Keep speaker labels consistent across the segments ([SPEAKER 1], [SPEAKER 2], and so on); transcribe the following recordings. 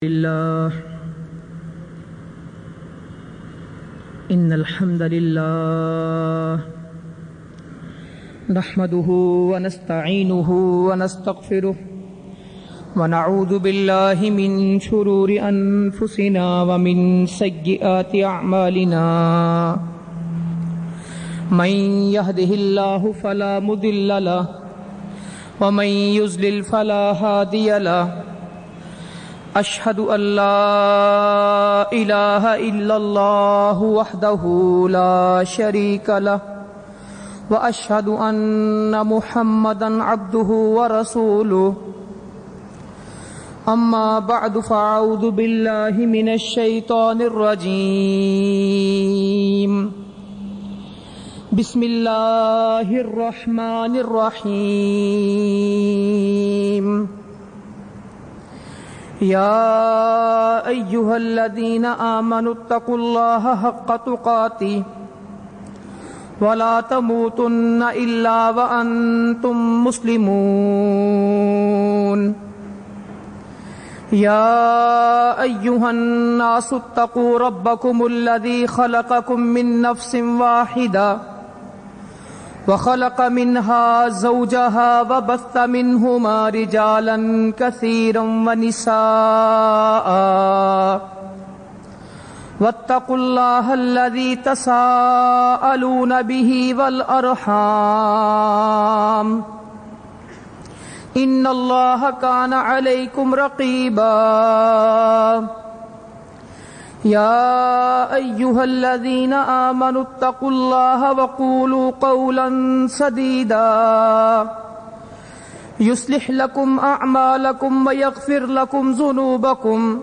[SPEAKER 1] لله إن الحمد لله نحمده ونستعينه ونستغفره ونعوذ بالله من شرور أنفسنا ومن سيئات أعمالنا من يهده الله فلا مضل له ومن يضلل فلا هادي له أشهد أن لا إله إلا الله وحده لا شريك له وأشهد أن محمدا عبده ورسوله أما بعد فأعوذ بالله من الشيطان الرجيم بسم الله الرحمن الرحيم يا أيها الذين آمنوا اتقوا الله حق تقاته ولا تموتن إلا وأنتم مسلمون يا أيها الناس اتقوا ربكم الذي خلقكم من نفس واحدة وخلق منها زوجها وبث منهما رجالا كثيرا ونساء واتقوا الله الذي تساءلون به والأرحام إن الله كان عليكم رقيبا يا أيها الذين آمنوا اتقوا الله وقولوا قولا سديدا يصلح لكم أعمالكم ويغفر لكم ذنوبكم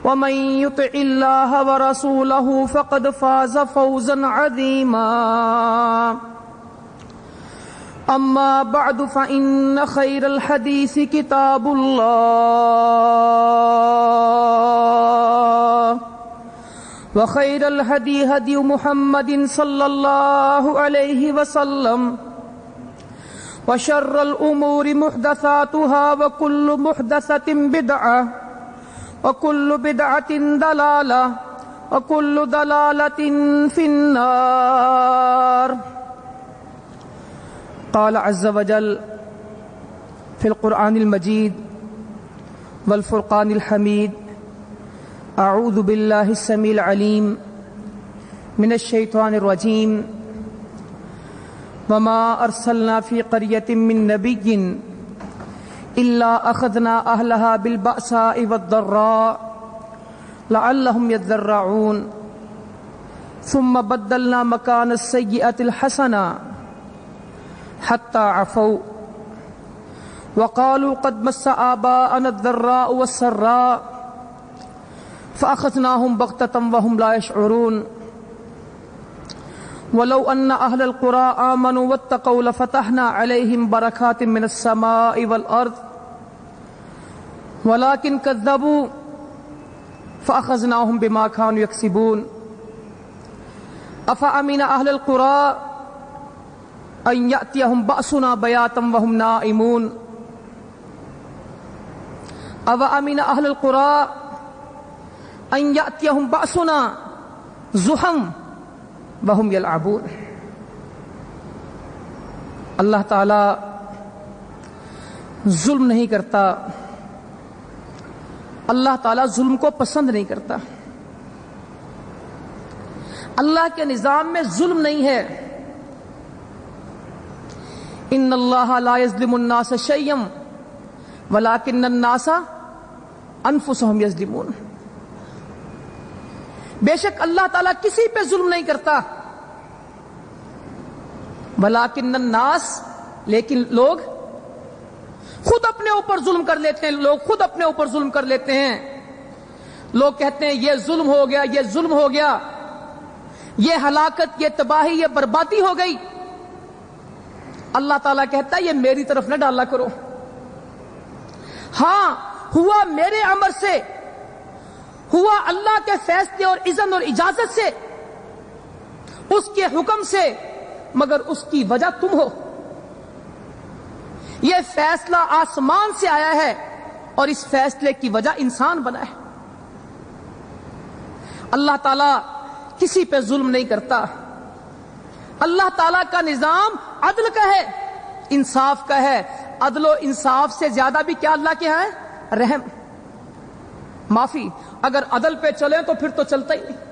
[SPEAKER 1] ومن يطع الله ورسوله فقد فاز فوزا عظيما أما بعد فإن خير الحديث كتاب الله وخير الهدي هدي محمد صلى الله عليه وسلم وشر الأمور محدثاتها وكل محدثة بدعة وكل بدعة ضلالة وكل ضلالة في النار قال عز وجل في القرآن المجيد والفرقان الحميد أعوذ بالله السميع العليم من الشيطان الرجيم وما أرسلنا في قرية من نبي إلا أخذنا أهلها بالبأساء والضراء لعلهم يضرعون ثم بدلنا مكان السيئة الحسنة حتى عفوا وقالوا قد مس آباءنا الضراء والسراء فأخذناهم بغتة وهم لا يشعرون ولو أن أهل القرى آمنوا واتقوا لفتحنا عليهم بركات من السماء والأرض ولكن كذبوا فأخذناهم بما كانوا يكسبون أفأمن أهل القرى أن يأتيهم بأسنا بياتا وهم نائمون أفأمن أهل القرى أن يأتيهم بأسنا ضحى وهم يلعبون. اللہ تعالی ظلم نہیں کرتا، اللہ تعالی ظلم کو پسند نہیں کرتا، اللہ کے نظام میں ظلم نہیں ہے. ان اللہ لا یظلم الناس شیئا ولکن الناس انفسهم یظلمون. بے شک اللہ تعالیٰ کسی پہ ظلم نہیں کرتا، ولکن الناس لیکن لوگ خود اپنے اوپر ظلم کر لیتے ہیں، لوگ خود اپنے اوپر ظلم کر لیتے ہیں. لوگ کہتے ہیں یہ ظلم ہو گیا، یہ ظلم ہو گیا، یہ ہلاکت، یہ تباہی، یہ بربادی ہو گئی. اللہ تعالیٰ کہتا ہے یہ میری طرف نہ ڈالا کرو. ہاں ہوا میرے امر سے، ہوا اللہ کے فیصلے اور اذن اور اجازت سے، اس کے حکم سے، مگر اس کی وجہ تم ہو. یہ فیصلہ آسمان سے آیا ہے اور اس فیصلے کی وجہ انسان بنا ہے۔ اللہ تعالیٰ کسی پہ ظلم نہیں کرتا۔ اللہ تعالیٰ کا نظام عدل کا ہے، انصاف کا ہے۔ عدل و انصاف سے زیادہ بھی کیا اللہ کے ہے؟ رحم، معافی۔ اگر عدل پہ چلیں تو پھر تو چلتا ہی نہیں،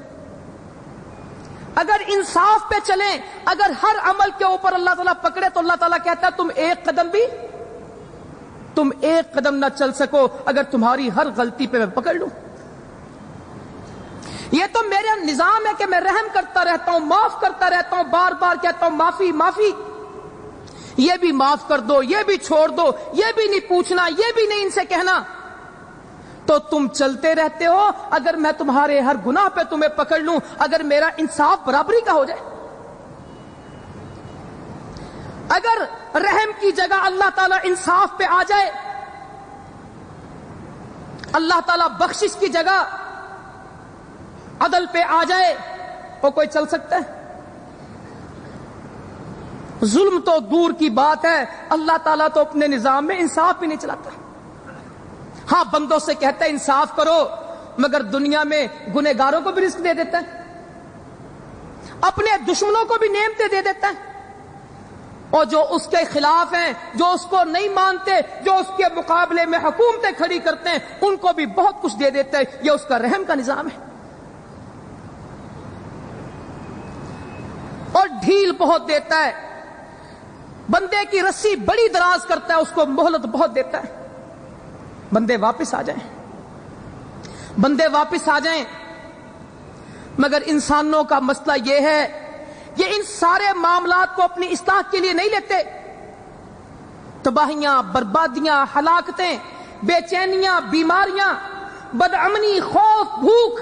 [SPEAKER 1] اگر انصاف پہ چلیں، اگر ہر عمل کے اوپر اللہ تعالیٰ پکڑے تو اللہ تعالیٰ کہتا ہے تم ایک قدم نہ چل سکو اگر تمہاری ہر غلطی پہ میں پکڑ لوں۔ یہ تو میرا نظام ہے کہ میں رحم کرتا رہتا ہوں، معاف کرتا رہتا ہوں، بار بار کہتا ہوں معافی معافی، یہ بھی معاف کر دو، یہ بھی چھوڑ دو، یہ بھی نہیں پوچھنا، یہ بھی نہیں ان سے کہنا، تو تم چلتے رہتے ہو۔ اگر میں تمہارے ہر گناہ پہ تمہیں پکڑ لوں، اگر میرا انصاف برابری کا ہو جائے، اگر رحم کی جگہ اللہ تعالیٰ انصاف پہ آ جائے، اللہ تعالیٰ بخشش کی جگہ عدل پہ آ جائے، تو کوئی چل سکتا ہے؟ ظلم تو دور کی بات ہے، اللہ تعالیٰ تو اپنے نظام میں انصاف بھی نہیں چلاتا۔ ہاں بندوں سے کہتا ہے انصاف کرو، مگر دنیا میں گنہگاروں کو بھی رزق دے دیتا ہے، اپنے دشمنوں کو بھی نعمتیں دے دیتا ہے، اور جو اس کے خلاف ہیں، جو اس کو نہیں مانتے، جو اس کے مقابلے میں حکومتیں کھڑی کرتے ہیں، ان کو بھی بہت کچھ دے دیتا ہے۔ یہ اس کا رحم کا نظام ہے، اور ڈھیل بہت دیتا ہے، بندے کی رسی بڑی دراز کرتا ہے، اس کو مہلت بہت دیتا ہے، بندے واپس آ جائیں، بندے واپس آ جائیں۔ مگر انسانوں کا مسئلہ یہ ہے، یہ ان سارے معاملات کو اپنی اصلاح کے لیے نہیں لیتے۔ تباہیاں، بربادیاں، ہلاکتیں، بے چینیاں، بیماریاں، بدامنی، خوف، بھوک،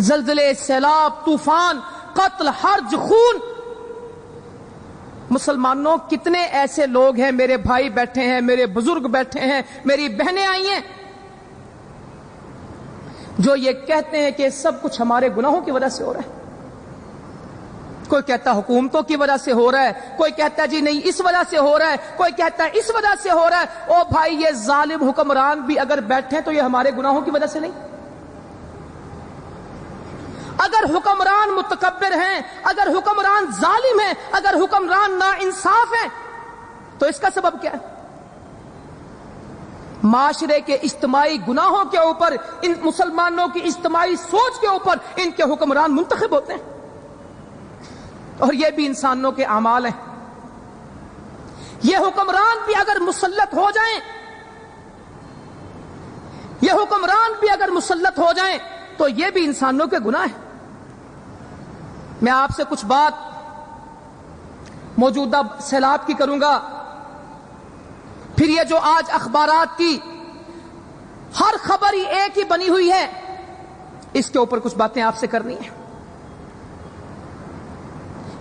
[SPEAKER 1] زلزلے، سیلاب، طوفان، قتل، حرج، خون۔ مسلمانوں کتنے ایسے لوگ ہیں، میرے بھائی بیٹھے ہیں، میرے بزرگ بیٹھے ہیں، میری بہنیں آئی ہیں، جو یہ کہتے ہیں کہ سب کچھ ہمارے گناہوں کی وجہ سے ہو رہا ہے۔ کوئی کہتا ہے حکومتوں کی وجہ سے ہو رہا ہے، کوئی کہتا ہے جی نہیں اس وجہ سے ہو رہا ہے، کوئی کہتا ہے اس وجہ سے ہو رہا ہے۔ او بھائی، یہ ظالم حکمران بھی اگر بیٹھے تو یہ ہمارے گناہوں کی وجہ سے نہیں؟ اگر حکمران متکبر ہیں، اگر حکمران ظالم ہیں، اگر حکمران ناانصاف ہیں، تو اس کا سبب کیا ہے؟ معاشرے کے اجتماعی گناہوں کے اوپر، ان مسلمانوں کی اجتماعی سوچ کے اوپر ان کے حکمران منتخب ہوتے ہیں، اور یہ بھی انسانوں کے اعمال ہیں۔ یہ حکمران بھی اگر مسلط ہو جائیں، یہ حکمران بھی اگر مسلط ہو جائیں تو یہ بھی انسانوں کے گناہ ہیں۔ میں آپ سے کچھ بات موجودہ سیلاب کی کروں گا، پھر یہ جو آج اخبارات کی ہر خبر ہی ایک ہی بنی ہوئی ہے، اس کے اوپر کچھ باتیں آپ سے کرنی ہیں۔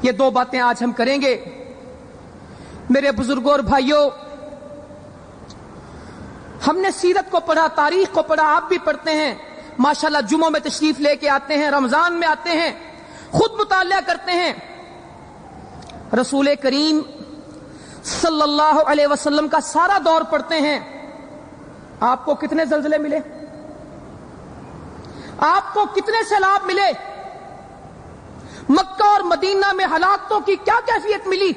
[SPEAKER 1] یہ دو باتیں آج ہم کریں گے۔ میرے بزرگوں اور بھائیوں، ہم نے سیرت کو پڑھا، تاریخ کو پڑھا، آپ بھی پڑھتے ہیں ماشاءاللہ، جمعوں میں تشریف لے کے آتے ہیں، رمضان میں آتے ہیں، خود مطالعہ کرتے ہیں۔ رسول کریم صلی اللہ علیہ وسلم کا سارا دور پڑھتے ہیں۔ آپ کو کتنے زلزلے ملے؟ آپ کو کتنے سیلاب ملے؟ مکہ اور مدینہ میں ہلاکتوں کی کیا کیفیت ملی؟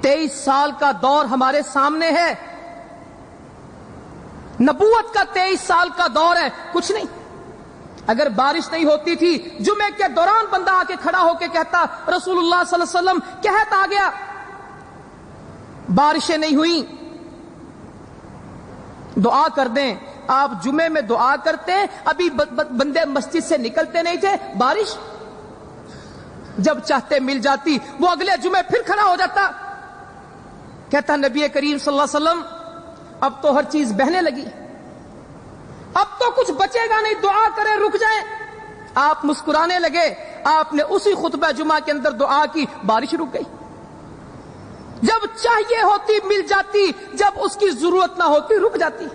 [SPEAKER 1] 23 سال کا دور ہمارے سامنے ہے، نبوت کا 23 سال کا دور ہے، کچھ نہیں۔ اگر بارش نہیں ہوتی تھی، جمعے کے دوران بندہ آ کے کھڑا ہو کے کہتا رسول اللہ صلی اللہ علیہ وسلم قحط آ گیا، بارشیں نہیں ہوئیں، دعا کر دیں۔ آپ جمعے میں دعا کرتے، ابھی بندے مسجد سے نکلتے نہیں تھے، بارش جب چاہتے مل جاتی، وہ اگلے جمعے پھر کھڑا ہو جاتا، کہتا نبی کریم صلی اللہ علیہ وسلم اب تو ہر چیز بہنے لگی، اب تو کچھ بچے گا نہیں، دعا کریں رک جائیں۔ آپ مسکرانے لگے، آپ نے اسی خطبہ جمعہ کے اندر دعا کی، بارش رک گئی۔ جب چاہیے ہوتی مل جاتی، جب اس کی ضرورت نہ ہوتی رک جاتی۔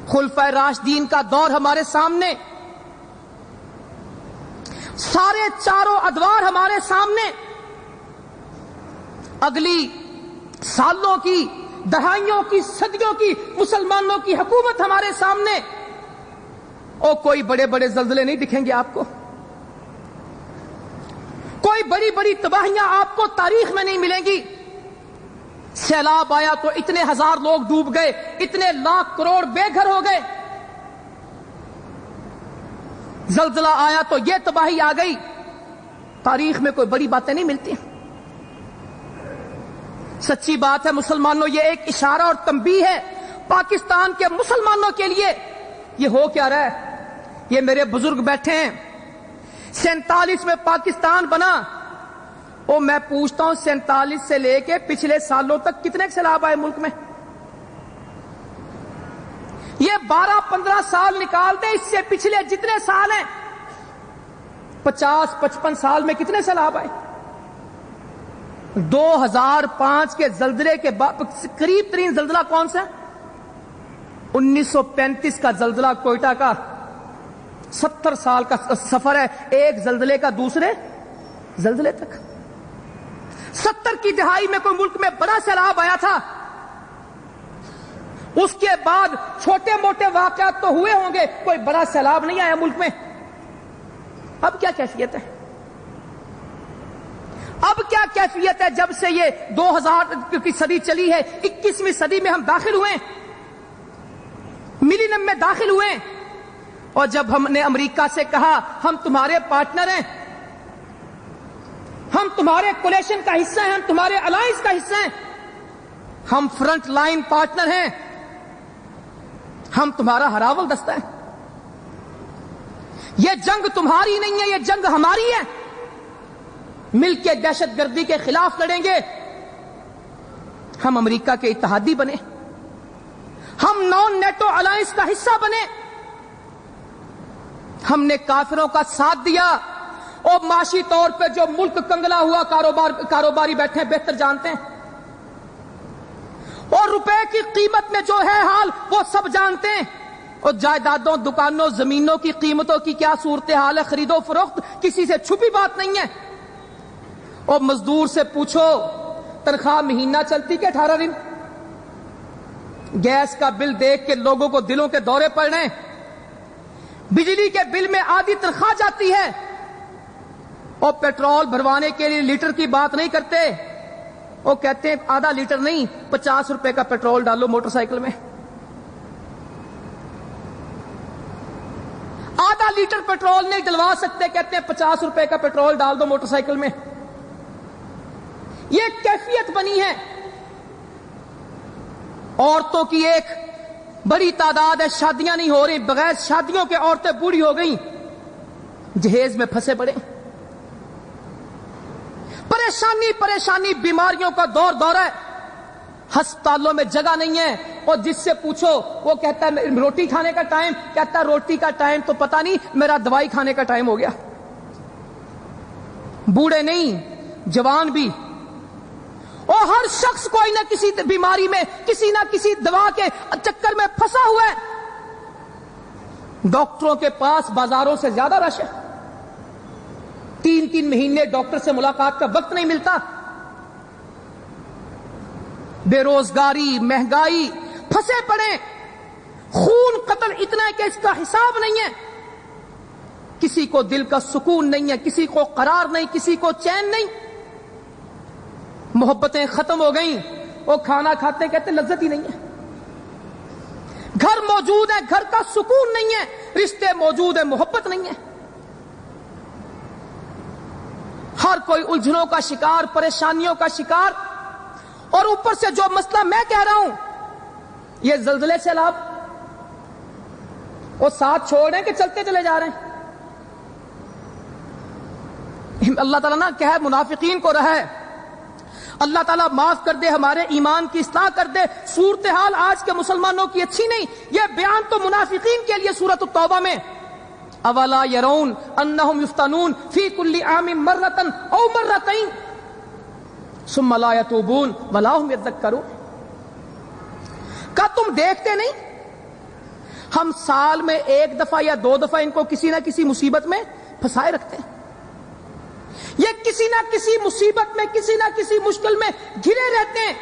[SPEAKER 1] خلفائے راشدین کا دور ہمارے سامنے، سارے چاروں ادوار ہمارے سامنے۔ اگلی سالوں کی، دہائیوں کی، صدیوں کی مسلمانوں کی حکومت ہمارے سامنے، اور کوئی بڑے بڑے زلزلے نہیں دکھیں گے آپ کو، کوئی بڑی بڑی تباہیاں آپ کو تاریخ میں نہیں ملیں گی۔ سیلاب آیا تو اتنے ہزار لوگ ڈوب گئے، اتنے لاکھ کروڑ بے گھر ہو گئے، زلزلہ آیا تو یہ تباہی آ گئی، تاریخ میں کوئی بڑی باتیں نہیں ملتی۔ سچی بات ہے مسلمانوں، یہ ایک اشارہ اور تنبیہ ہے پاکستان کے مسلمانوں کے لیے۔ یہ ہو کیا رہا ہے؟ یہ میرے بزرگ بیٹھے ہیں، 47 میں پاکستان بنا، اور میں پوچھتا ہوں 47 سے لے کے پچھلے سالوں تک کتنے سیلاب آئے ملک میں؟ یہ 12-15 سال نکال دیں، اس سے پچھلے جتنے سال ہیں 50-55 سال میں کتنے سیلاب آئے؟ 2005 کے زلزلے کے بعد قریب ترین زلزلہ کون سا؟ 1935 کا زلزلہ کوئٹہ کا، 70 سال کا سفر ہے ایک زلزلے کا دوسرے زلزلے تک۔ 70 کی دہائی میں کوئی ملک میں بڑا سیلاب آیا تھا، اس کے بعد چھوٹے موٹے واقعات تو ہوئے ہوں گے، کوئی بڑا سیلاب نہیں آیا ملک میں۔ اب کیا کیفیت ہے؟ اب کیا کیفیت ہے جب سے یہ 2000 کی صدی چلی ہے، 21ویں صدی میں ہم داخل ہوئے، ملینیم میں داخل ہوئے، اور جب ہم نے امریکہ سے کہا ہم تمہارے پارٹنر ہیں، ہم تمہارے کولیشن کا حصہ ہیں، ہم تمہارے الائنس کا حصہ ہیں، ہم فرنٹ لائن پارٹنر ہیں، ہم تمہارا ہراول دستہ ہے، یہ جنگ تمہاری نہیں ہے، یہ جنگ ہماری ہے، مل کے دہشت گردی کے خلاف لڑیں گے، ہم امریکہ کے اتحادی بنے، ہم نان نیٹو الائنس کا حصہ بنے، ہم نے کافروں کا ساتھ دیا، اور معاشی طور پہ جو ملک کنگلا ہوا کاروباری بیٹھے ہیں بہتر جانتے ہیں، اور روپے کی قیمت میں جو ہے حال وہ سب جانتے ہیں، اور جائیدادوں، دکانوں، زمینوں کی قیمتوں کی کیا صورتحال ہے، خرید و فروخت کسی سے چھپی بات نہیں ہے۔ اور مزدور سے پوچھو تنخواہ مہینہ چلتی کہ 18 دن؟ گیس کا بل دیکھ کے لوگوں کو دلوں کے دورے پڑ رہے ہیں، بجلی کے بل میں آدھی تنخواہ جاتی ہے، اور پیٹرول بھروانے کے لیے لیٹر کی بات نہیں کرتے، وہ کہتے ہیں آدھا لیٹر نہیں 50 روپے کا پیٹرول ڈالو موٹر سائیکل میں، آدھا لیٹر پیٹرول نہیں ڈلوا سکتے، کہتے ہیں 50 روپے کا پیٹرول ڈال دو موٹر سائیکل میں۔ یہ کیفیت بنی ہے۔ عورتوں کی ایک بڑی تعداد ہے، شادیاں نہیں ہو رہی، بغیر شادیوں کے عورتیں بوڑھی ہو گئیں، جہیز میں پھنسے پڑے، پریشانی پریشانی، بیماریوں کا دورہ ہے، ہسپتالوں میں جگہ نہیں ہے، اور جس سے پوچھو وہ کہتا ہے روٹی کھانے کا ٹائم، کہتا ہے روٹی کا ٹائم تو پتہ نہیں، میرا دوائی کھانے کا ٹائم ہو گیا۔ بوڑھے نہیں، جوان بھی، اور ہر شخص کوئی نہ کسی بیماری میں، کسی نہ کسی دوا کے چکر میں پھنسا ہوا ہے۔ ڈاکٹروں کے پاس بازاروں سے زیادہ رش ہے، 3 مہینے ڈاکٹر سے ملاقات کا وقت نہیں ملتا، بے روزگاری، مہنگائی، پھنسے پڑے، خون قتل اتنا ہے کہ اس کا حساب نہیں ہے، کسی کو دل کا سکون نہیں ہے، کسی کو قرار نہیں، کسی کو چین نہیں، محبتیں ختم ہو گئیں، وہ کھانا کھاتے کہتے لذت ہی نہیں ہے، گھر موجود ہے گھر کا سکون نہیں ہے، رشتے موجود ہیں محبت نہیں ہے، ہر کوئی الجھنوں کا شکار، پریشانیوں کا شکار، اور اوپر سے جو مسئلہ میں کہہ رہا ہوں یہ زلزلے سیلاب، وہ ساتھ چھوڑ رہے ہیں کہ چلتے چلے جا رہے ہیں۔ اللہ تعالیٰ نہ کہے منافقین کو رہے، اللہ تعالیٰ معاف کر دے، ہمارے ایمان کی اصلاح کر دے، صورتحال آج کے مسلمانوں کی اچھی نہیں۔ یہ بیان تو منافقین کے لیے سورۃ التوبہ میں، اولا یرون انہم یفتنون فی کل عام مرۃ او مرتین ثم لا یتوبون ولا هم یذکرون، کیا تم دیکھتے نہیں ہم سال میں 1 دفعہ یا 2 دفعہ ان کو کسی نہ کسی مصیبت میں پھنسائے رکھتے ہیں، یہ کسی نہ کسی مصیبت میں، کسی نہ کسی مشکل میں گھرے رہتے ہیں،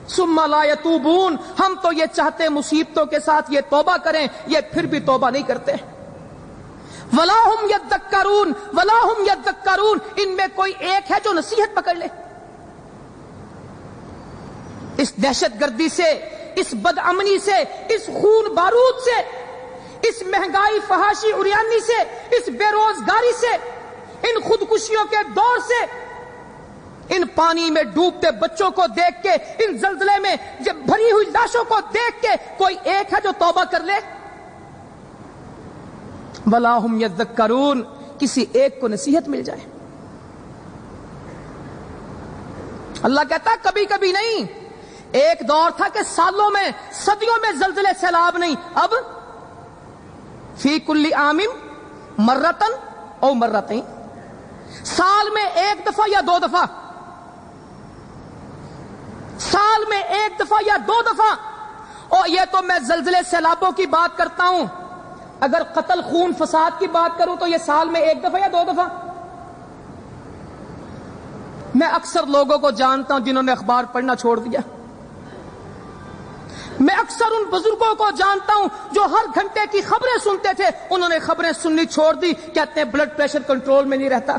[SPEAKER 1] ثم لا یتوبون، ہم تو یہ چاہتے مصیبتوں کے ساتھ یہ توبہ کریں، یہ پھر بھی توبہ نہیں کرتے۔ ولا ہم یذکرون، ولا ہم یذکرون، ان میں کوئی ایک ہے جو نصیحت پکڑ لے۔ اس دہشت گردی سے، اس بدامنی سے، اس خون بارود سے، اس مہنگائی فحاشی عریانی سے، اس بے روزگاری سے، ان خودکشیوں کے دور سے، ان پانی میں ڈوبتے بچوں کو دیکھ کے، ان زلزلے میں جب بھری ہوئی لاشوں کو دیکھ کے کوئی ایک ہے جو توبہ کر لے؟ ولا ہم یذکرون، کسی ایک کو نصیحت مل جائے۔ اللہ کہتا ہے کبھی کبھی نہیں، ایک دور تھا کہ سالوں میں، صدیوں میں زلزلے سیلاب نہیں، اب فی کل عام مرتن او مرتین، سال میں ایک دفعہ یا دو دفعہ، سال میں ایک دفعہ یا دو دفعہ۔ اور یہ تو میں زلزلے سیلابوں کی بات کرتا ہوں، اگر قتل خون فساد کی بات کروں تو یہ سال میں ایک دفعہ یا دو دفعہ۔ میں اکثر لوگوں کو جانتا ہوں جنہوں نے اخبار پڑھنا چھوڑ دیا، میں اکثر ان بزرگوں کو جانتا ہوں جو ہر گھنٹے کی خبریں سنتے تھے، انہوں نے خبریں سننی چھوڑ دی، کہتے ہیں بلڈ پریشر کنٹرول میں نہیں رہتا،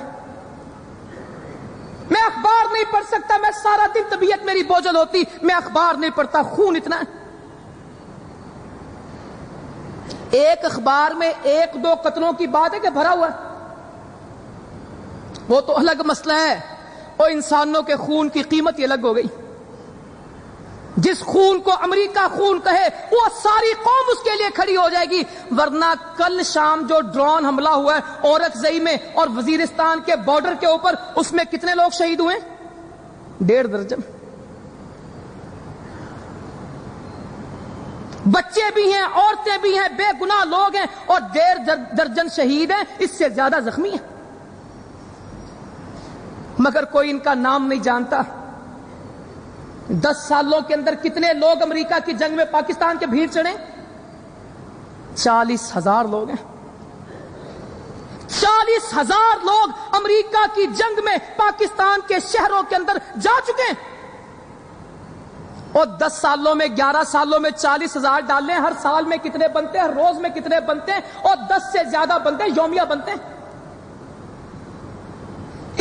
[SPEAKER 1] میں اخبار نہیں پڑھ سکتا، میں سارا دن طبیعت میری بوجھل ہوتی، میں اخبار نہیں پڑھتا، خون اتنا ہے۔ ایک اخبار میں ایک دو قتلوں کی بات ہے کہ بھرا ہوا ہے، وہ تو الگ مسئلہ ہے، اور انسانوں کے خون کی قیمت ہی الگ ہو گئی۔ جس خون کو امریکہ خون کہے وہ ساری قوم اس کے لیے کھڑی ہو جائے گی، ورنہ کل شام جو ڈرون حملہ ہوا ہے اورکزئی میں اور وزیرستان کے بارڈر کے اوپر، اس میں کتنے لوگ شہید ہوئے؟ 1.5 درجن، بچے بھی ہیں، عورتیں بھی ہیں، بے گناہ لوگ ہیں، اور 1.5 درجن شہید ہیں، اس سے زیادہ زخمی ہیں، مگر کوئی ان کا نام نہیں جانتا۔ 10 سالوں کے اندر کتنے لوگ امریکہ کی جنگ میں پاکستان کے بھیڑ چڑھے؟ 40,000 لوگ ہیں، 40,000 لوگ امریکہ کی جنگ میں پاکستان کے شہروں کے اندر جا چکے ہیں، اور 10 سالوں میں 11 سالوں میں 40,000 ڈال لیں، ہر سال میں کتنے بنتے ہیں، ہر روز میں کتنے بنتے ہیں، اور 10 سے زیادہ بنتے ہیں، یومیہ بنتے ہیں۔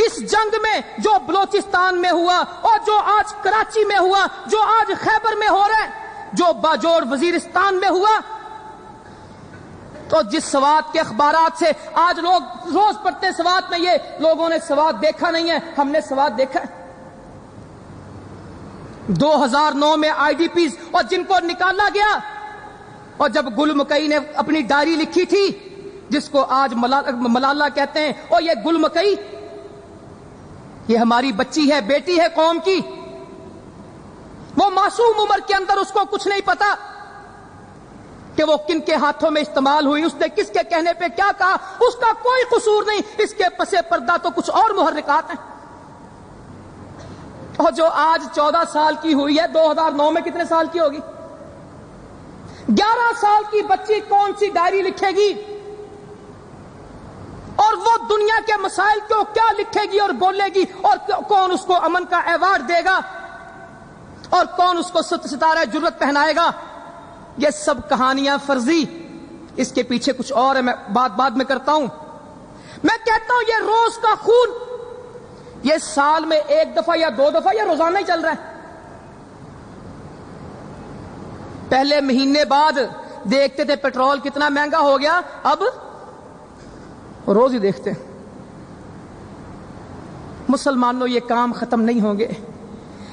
[SPEAKER 1] اس جنگ میں جو بلوچستان میں ہوا، اور جو آج کراچی میں ہوا، جو آج خیبر میں ہو رہا ہے، جو باجوڑ وزیرستان میں ہوا، تو جس سوات کے اخبارات سے آج لوگ روز پڑھتے ہیں، سوات میں یہ لوگوں نے سوات دیکھا نہیں ہے، ہم نے سوات دیکھا ہے۔ 2009 میں آئی ڈی پیز اور جن کو نکالا گیا، اور جب گل مکئی نے اپنی ڈائری لکھی تھی جس کو آج ملالہ کہتے ہیں، اور یہ گل مکئی یہ ہماری بچی ہے، بیٹی ہے قوم کی، وہ معصوم عمر کے اندر اس کو کچھ نہیں پتا کہ وہ کن کے ہاتھوں میں استعمال ہوئی، اس نے کس کے کہنے پہ کیا کہا، اس کا کوئی قصور نہیں، اس کے پسے پردہ تو کچھ اور محرکات ہیں۔ اور جو آج 14 سال کی ہوئی ہے، 2009 میں کتنے سال کی ہوگی؟ 11 سال کی بچی کون سی ڈائری لکھے گی؟ اور وہ دنیا کے مسائل کو کیا لکھے گی اور بولے گی، اور کون اس کو امن کا ایوارڈ دے گا، اور کون اس کو ستارہ جرت پہنائے گا؟ یہ سب کہانیاں فرضی، اس کے پیچھے کچھ اور ہے، میں بعد میں کرتا ہوں۔ میں کہتا ہوں یہ روز کا خون، یہ سال میں ایک دفعہ یا دو دفعہ یا روزانہ ہی چل رہا ہے۔ پہلے مہینے بعد دیکھتے تھے پیٹرول کتنا مہنگا ہو گیا، اب روز ہی دیکھتے ہیں۔ مسلمانوں یہ کام ختم نہیں ہوں گے،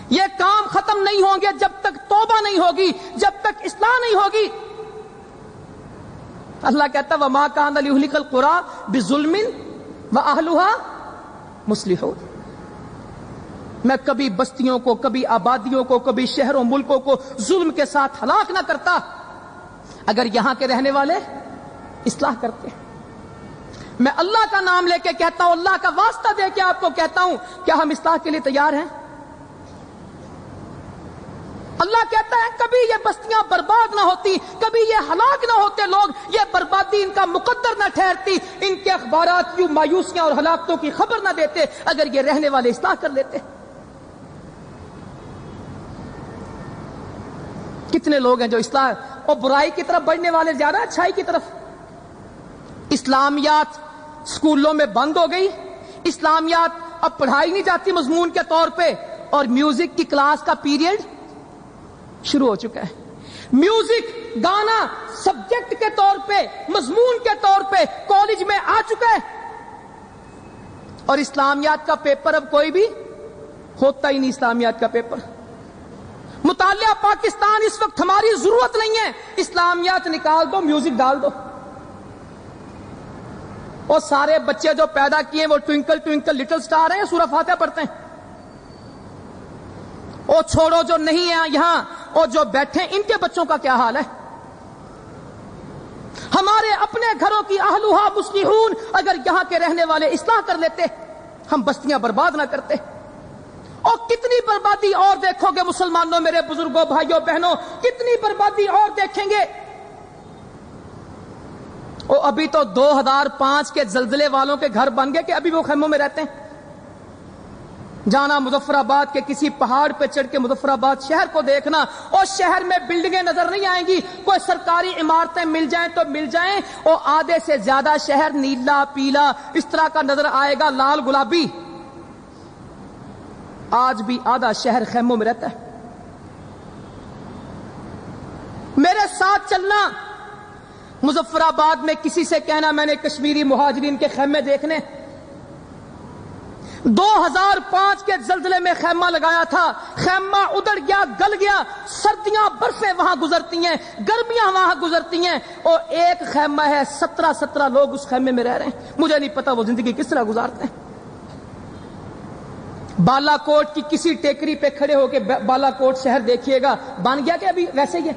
[SPEAKER 1] یہ کام ختم نہیں ہوں گے جب تک توبہ نہیں ہوگی، جب تک اصلاح نہیں ہوگی۔ اللہ کہتا وما کان لیہلک القری بظلم واہلھا مصلحون، میں کبھی بستیوں کو، کبھی آبادیوں کو، کبھی شہروں ملکوں کو ظلم کے ساتھ ہلاک نہ کرتا اگر یہاں کے رہنے والے اصلاح کرتے۔ میں اللہ کا نام لے کے کہتا ہوں، اللہ کا واسطہ دے کے آپ کو کہتا ہوں، کیا ہم اصلاح کے لیے تیار ہیں؟ اللہ کہتا ہے کبھی یہ بستیاں برباد نہ ہوتی، کبھی یہ ہلاک نہ ہوتے لوگ، یہ بربادی ان کا مقدر نہ ٹھہرتی، ان کے اخبارات یوں مایوسیاں اور ہلاکتوں کی خبر نہ دیتے اگر یہ رہنے والے اصلاح کر لیتے۔ کتنے لوگ ہیں جو اصلاح اور برائی کی طرف بڑھنے والے زیادہ اچھائی کی طرف. اسلامیات اسکولوں میں بند ہو گئی, اسلامیات اب پڑھائی نہیں جاتی مضمون کے طور پہ, اور میوزک کی کلاس کا پیریڈ شروع ہو چکا ہے. میوزک گانا سبجیکٹ کے طور پہ مضمون کے طور پہ کالج میں آ چکا ہے, اور اسلامیات کا پیپر اب کوئی بھی ہوتا ہی نہیں. اسلامیات کا پیپر مطالعہ پاکستان اس وقت ہماری ضرورت نہیں ہے, اسلامیات نکال دو, میوزک ڈال دو. اور سارے بچے جو پیدا کیے وہ ٹوئنکل ٹوئنکل لٹل سٹار ہیں, سورہ فاتحہ پڑھتے ہیں. اور چھوڑو جو نہیں ہے یہاں, اور جو بیٹھے ان کے بچوں کا کیا حال ہے. ہمارے اپنے گھروں کی اہلھا مصلحون اگر یہاں کے رہنے والے اصلاح کر لیتے, ہم بستیاں برباد نہ کرتے. اور کتنی بربادی اور دیکھو گے مسلمانوں, میرے بزرگوں, بھائیوں, بہنوں, کتنی بربادی اور دیکھیں گے. اور ابھی تو 2005 کے زلزلے والوں کے گھر بن گئے کہ ابھی وہ خیموں میں رہتے ہیں. جانا مظفر آباد کے کسی پہاڑ پہ چڑھ کے مظفر آباد شہر کو دیکھنا, اور شہر میں بلڈنگیں نظر نہیں آئیں گی, کوئی سرکاری عمارتیں مل جائیں تو مل جائیں, اور آدھے سے زیادہ شہر نیلا پیلا اس طرح کا نظر آئے گا, لال گلابی. آج بھی آدھا شہر خیموں میں رہتا ہے. میرے ساتھ چلنا, مظفر آباد میں کسی سے کہنا میں نے کشمیری مہاجرین کے خیمے دیکھنے. 2005 کے زلزلے میں خیمہ لگایا تھا, خیمہ ادھر گیا, گل گیا. سردیاں برفیں وہاں گزرتی ہیں, گرمیاں وہاں گزرتی ہیں, اور ایک خیمہ ہے, 17 لوگ اس خیمے میں رہ رہے ہیں. مجھے نہیں پتا وہ زندگی کس طرح گزارتے ہیں. بالا کوٹ کی کسی ٹیکری پہ کھڑے ہو کے بالا کوٹ شہر دیکھیے گا, بن گیا کہ ابھی ویسے ہی ہے.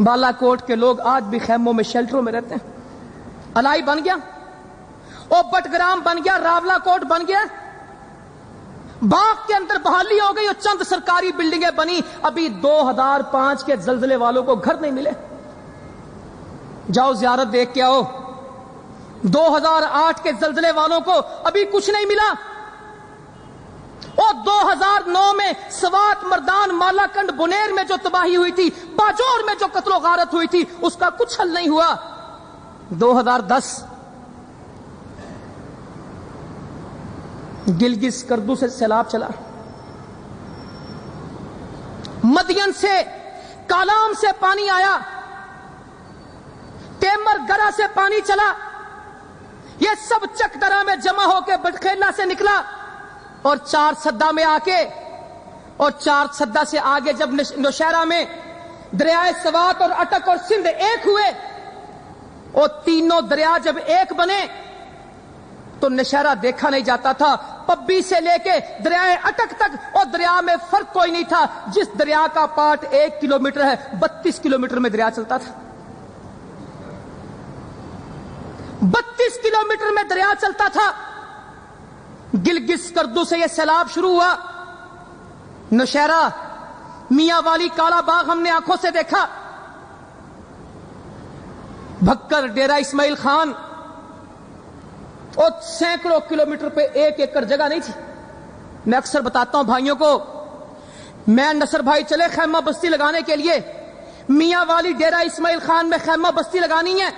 [SPEAKER 1] بالا کوٹ کے لوگ آج بھی خیموں میں شیلٹروں میں رہتے ہیں. الائی بن گیا, اور بٹگرام بن گیا, راولا کوٹ بن گیا. باغ کے اندر بحالی ہو گئی اور چند سرکاری بلڈنگیں بنی. ابھی 2005 کے زلزلے والوں کو گھر نہیں ملے. جاؤ زیارت دیکھ کے آؤ. 2008 کے زلزلے والوں کو ابھی کچھ نہیں ملا. اور 2009 میں سوات, مردان, مالاکنڈ, بنیر میں جو تباہی ہوئی تھی, باجور میں جو قتل و غارت ہوئی تھی, اس کا کچھ حل نہیں ہوا. 2010 گلگت کردو سے سیلاب چلا, مدین سے, کالام سے پانی آیا, ٹیمر گرا سے پانی چلا. یہ سب چک درا میں جمع ہو کے بٹخیلا سے نکلا, اور 4 سدہ میں آ کے, اور 4 سدہ سے آگے جب نوشہرہ میں دریائے سوات اور اٹک اور سندھ ایک ہوئے, اور تینوں دریا جب ایک بنے تو نوشہرہ دیکھا نہیں جاتا تھا. پبی سے لے کے دریائے اٹک تک, اور دریا میں فرق کوئی نہیں تھا. جس دریا کا پاٹ 1 کلومیٹر ہے, 32 کلومیٹر میں دریا چلتا تھا. 32 کلومیٹر میں دریا چلتا تھا. گلگت کردو سے یہ سیلاب شروع ہوا. نوشہرہ, میاں والی, کالا باغ ہم نے آنکھوں سے دیکھا. بھکر, ڈیرہ اسماعیل خان, اور سینکڑوں کلومیٹر پہ 1 ایکڑ جگہ نہیں تھی. میں اکثر بتاتا ہوں بھائیوں کو, میں نصر بھائی چلے خیمہ بستی لگانے کے لیے. میاں والی, ڈیرہ اسماعیل خان میں خیمہ بستی لگانی ہے.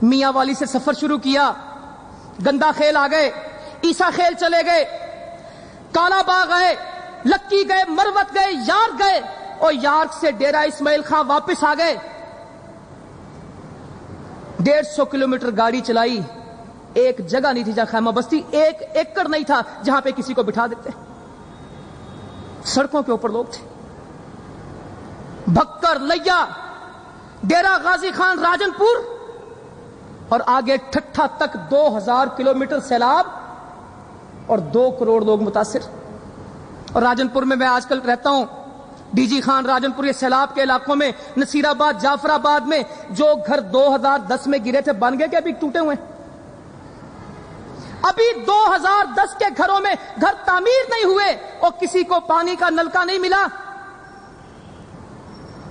[SPEAKER 1] میاں والی سے سفر شروع کیا, گندا خیل آ گئے, عیسیٰ خیل چلے گئے, کالا باغ گئے, لکی گئے, مروت گئے, یارک گئے, اور یارک سے ڈیرہ اسماعیل خان واپس آ گئے. 150 کلومیٹر گاڑی چلائی, ایک جگہ نہیں تھی جہاں خیمہ بستی, 1 ایکڑ نہیں تھا جہاں پہ کسی کو بٹھا دیتے. سڑکوں کے اوپر لوگ تھے. بھکر, لیا, ڈیرہ غازی خان, راجن پور, اور آگے ٹھٹھا تک 2000 کلومیٹر سیلاب, اور 2 کروڑ لوگ متاثر. اور راجن پور میں آج کل رہتا ہوں, ڈی جی خان, راجن پور, یہ سیلاب کے علاقوں میں, نصیر آباد, جعفر آباد میں جو گھر 2010 میں گرے تھے بن گئے کہ ابھی ٹوٹے ہوئے. ابھی 2010 کے گھروں میں گھر تعمیر نہیں ہوئے, اور کسی کو پانی کا نلکا نہیں ملا,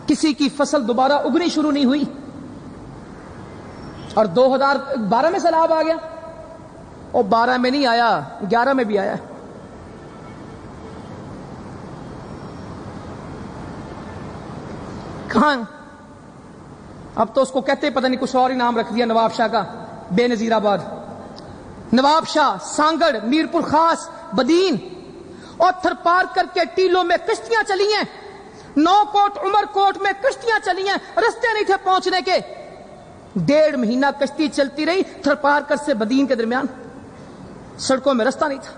[SPEAKER 1] کسی کی فصل دوبارہ اگنی شروع نہیں ہوئی. اور 2012 میں سیلاب آ گیا, اور 12 میں نہیں آیا, 11 میں بھی آیا. کہاں؟ اب تو اس کو کہتے پتہ نہیں کچھ اور ہی نام رکھ دیا، نواب شاہ کا، بے نظیر آباد، نواب شاہ، سانگڑ، میرپور خاص، بدین، اور تھر پار کر کے ٹیلوں میں کشتیاں چلی ہیں، نو کوٹ، عمر کوٹ میں کشتیاں چلی ہیں، رستے نہیں تھے پہنچنے کے، 1.5 مہینہ کشتی چلتی رہی تھر پار کر سے بدین کے درمیان، سڑکوں میں رستہ نہیں تھا۔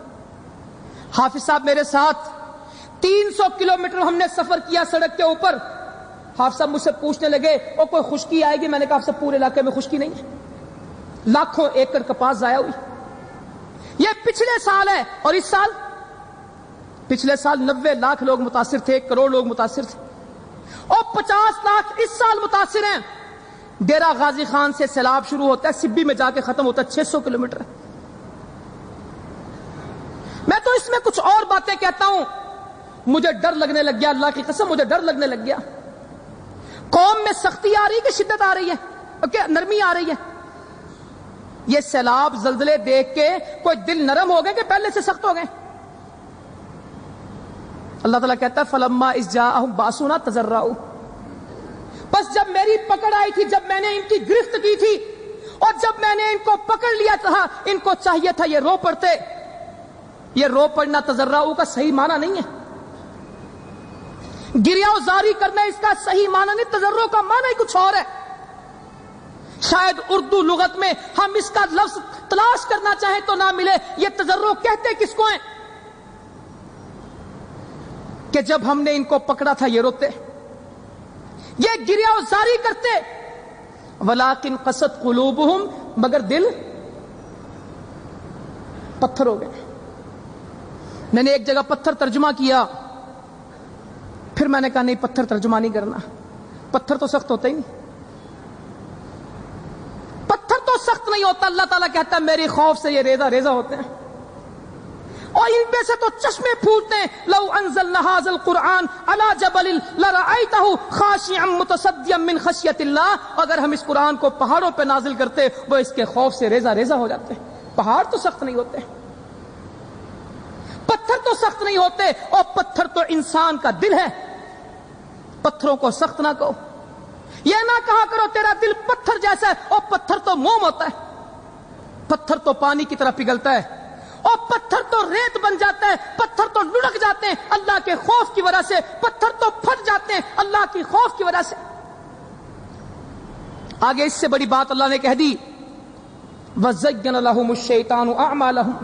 [SPEAKER 1] حافظ صاحب میرے ساتھ 300 کلومیٹر ہم نے سفر کیا سڑک کے اوپر۔ حافظ صاحب مجھ سے پوچھنے لگے اور کوئی خشکی آئے گی؟ میں نے کہا صاحب پورے علاقے میں خشکی نہیں ہے، لاکھوں ایکڑ کپاس ضائع ہوئی۔ یہ پچھلے سال ہے، اور اس سال، پچھلے سال 90 لاکھ لوگ متاثر تھے، 1 کروڑ لوگ متاثر تھے، اور 50 لاکھ اس سال متاثر ہیں۔ ڈیرہ غازی خان سے سیلاب شروع ہوتا ہے، سبی میں جا کے ختم ہوتا ہے، 600 کلومیٹر۔ میں تو اس میں کچھ اور باتیں کہتا ہوں، مجھے ڈر لگنے لگ گیا، اللہ کی قسم مجھے ڈر لگنے لگ گیا۔ قوم میں سختی آ رہی ہے کہ شدت آ رہی ہے کہ نرمی آ رہی ہے؟ یہ سیلاب زلزلے دیکھ کے کوئی دل نرم ہو گئے کہ پہلے سے سخت ہو گئے؟ اللہ تعالیٰ کہتا ہے فَلَمَّا إِذْ جَاءَهُمْ بَأْسُنَا تَضَرَّعُوا، بس جب میری پکڑ آئی تھی، جب میں نے ان کی گرفت کی تھی، اور جب میں نے ان کو پکڑ لیا تھا، ان کو چاہیے تھا یہ رو پڑتے۔ یہ رو پڑنا تضرعوا کا صحیح معنی نہیں ہے، گریہ زاری کرنا اس کا صحیح معنی نہیں، تضرع کا معنی ہی کچھ اور ہے۔ شاید اردو لغت میں ہم اس کا لفظ تلاش کرنا چاہیں تو نہ ملے۔ یہ تضرع کہتے کس کو ہیں؟ کہ جب ہم نے ان کو پکڑا تھا یہ روتے، یہ گریہ زاری کرتے۔ ولیکن قست قلوبہم، مگر دل پتھر ہو گئے۔ میں نے ایک جگہ پتھر ترجمہ کیا، پھر میں نے کہا نہیں پتھر ترجمہ نہیں کرنا، پتھر تو سخت ہوتا ہی نہیں، پتھر تو سخت نہیں ہوتا۔ اللہ تعالیٰ کہتا ہے میری خوف سے یہ ریزہ ریزہ ہوتے ہیں، اور ان پہ سے تو چشمے پھوٹتے ہیں۔ لو انزلنا هذا القرآن على جبل لرأيته خاشعا متصدعا من خشية الله، اگر ہم اس قرآن کو پہاڑوں پہ نازل کرتے وہ اس کے خوف سے ریزہ ریزہ ہو جاتے۔ پہاڑ تو سخت نہیں ہوتے، پتھر تو سخت نہیں ہوتے، اور پتھر تو انسان کا دل ہے۔ پتھروں کو سخت نہ کہو، یہ نہ کہا کرو تیرا دل پتھر جیسا ہے، اور پتھر تو موم ہوتا ہے، پتھر تو پانی کی طرح پگھلتا ہے، اور پتھر تو ریت بن جاتا ہے، پتھر تو لڑک جاتے ہیں اللہ کے خوف کی وجہ سے، پتھر تو پھٹ جاتے ہیں اللہ کی خوف کی وجہ سے۔ آگے اس سے بڑی بات اللہ نے کہہ دی وَزَيَّنَ لَهُمُ الشَّيْطَانُ أَعْمَالَهُمْ،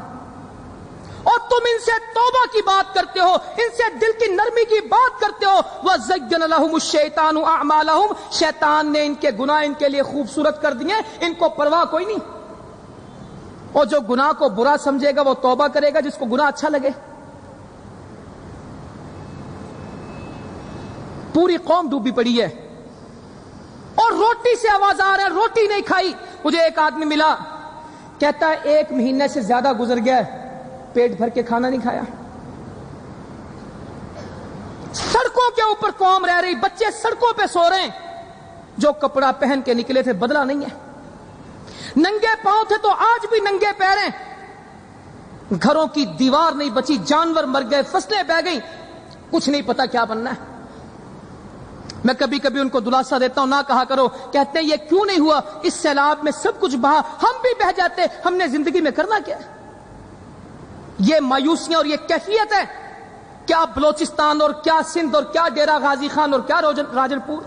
[SPEAKER 1] اور تم ان سے توبہ کی بات کرتے ہو، ان سے دل کی نرمی کی بات کرتے ہو۔ وَزَيَّنَ لَهُمُ الشَّيْطَانُ أَعْمَالَهُمْ، شیطان نے ان کے گناہ ان کے لیے خوبصورت کر دیے، ان کو پرواہ کوئی نہیں۔ اور جو گناہ کو برا سمجھے گا وہ توبہ کرے گا، جس کو گناہ اچھا لگے۔ پوری قوم ڈوبی پڑی ہے، اور روٹی سے آواز آ رہا ہے، روٹی نہیں کھائی۔ مجھے ایک آدمی ملا، کہتا ہے 1 مہینے سے زیادہ گزر گیا ہے، پیٹ بھر کے کھانا نہیں کھایا۔ سڑکوں کے اوپر قوم رہ رہی، بچے سڑکوں پہ سو رہے ہیں، جو کپڑا پہن کے نکلے تھے بدلا نہیں ہے، ننگے پاؤں تھے تو آج بھی ننگے پیر ہیں، گھروں کی دیوار نہیں بچی، جانور مر گئے، فصلیں بہ گئیں، کچھ نہیں پتا کیا بننا ہے۔ میں کبھی کبھی ان کو دلاسا دیتا ہوں، نہ کہا کرو، کہتے ہیں یہ کیوں نہیں ہوا، اس سیلاب میں سب کچھ بہا، ہم بھی بہ جاتے، ہم نے زندگی میں کرنا کیا ہے؟ یہ مایوسیاں اور یہ کیفیت ہے، کیا بلوچستان اور کیا سندھ اور کیا ڈیرہ غازی خان اور کیا راجن پور،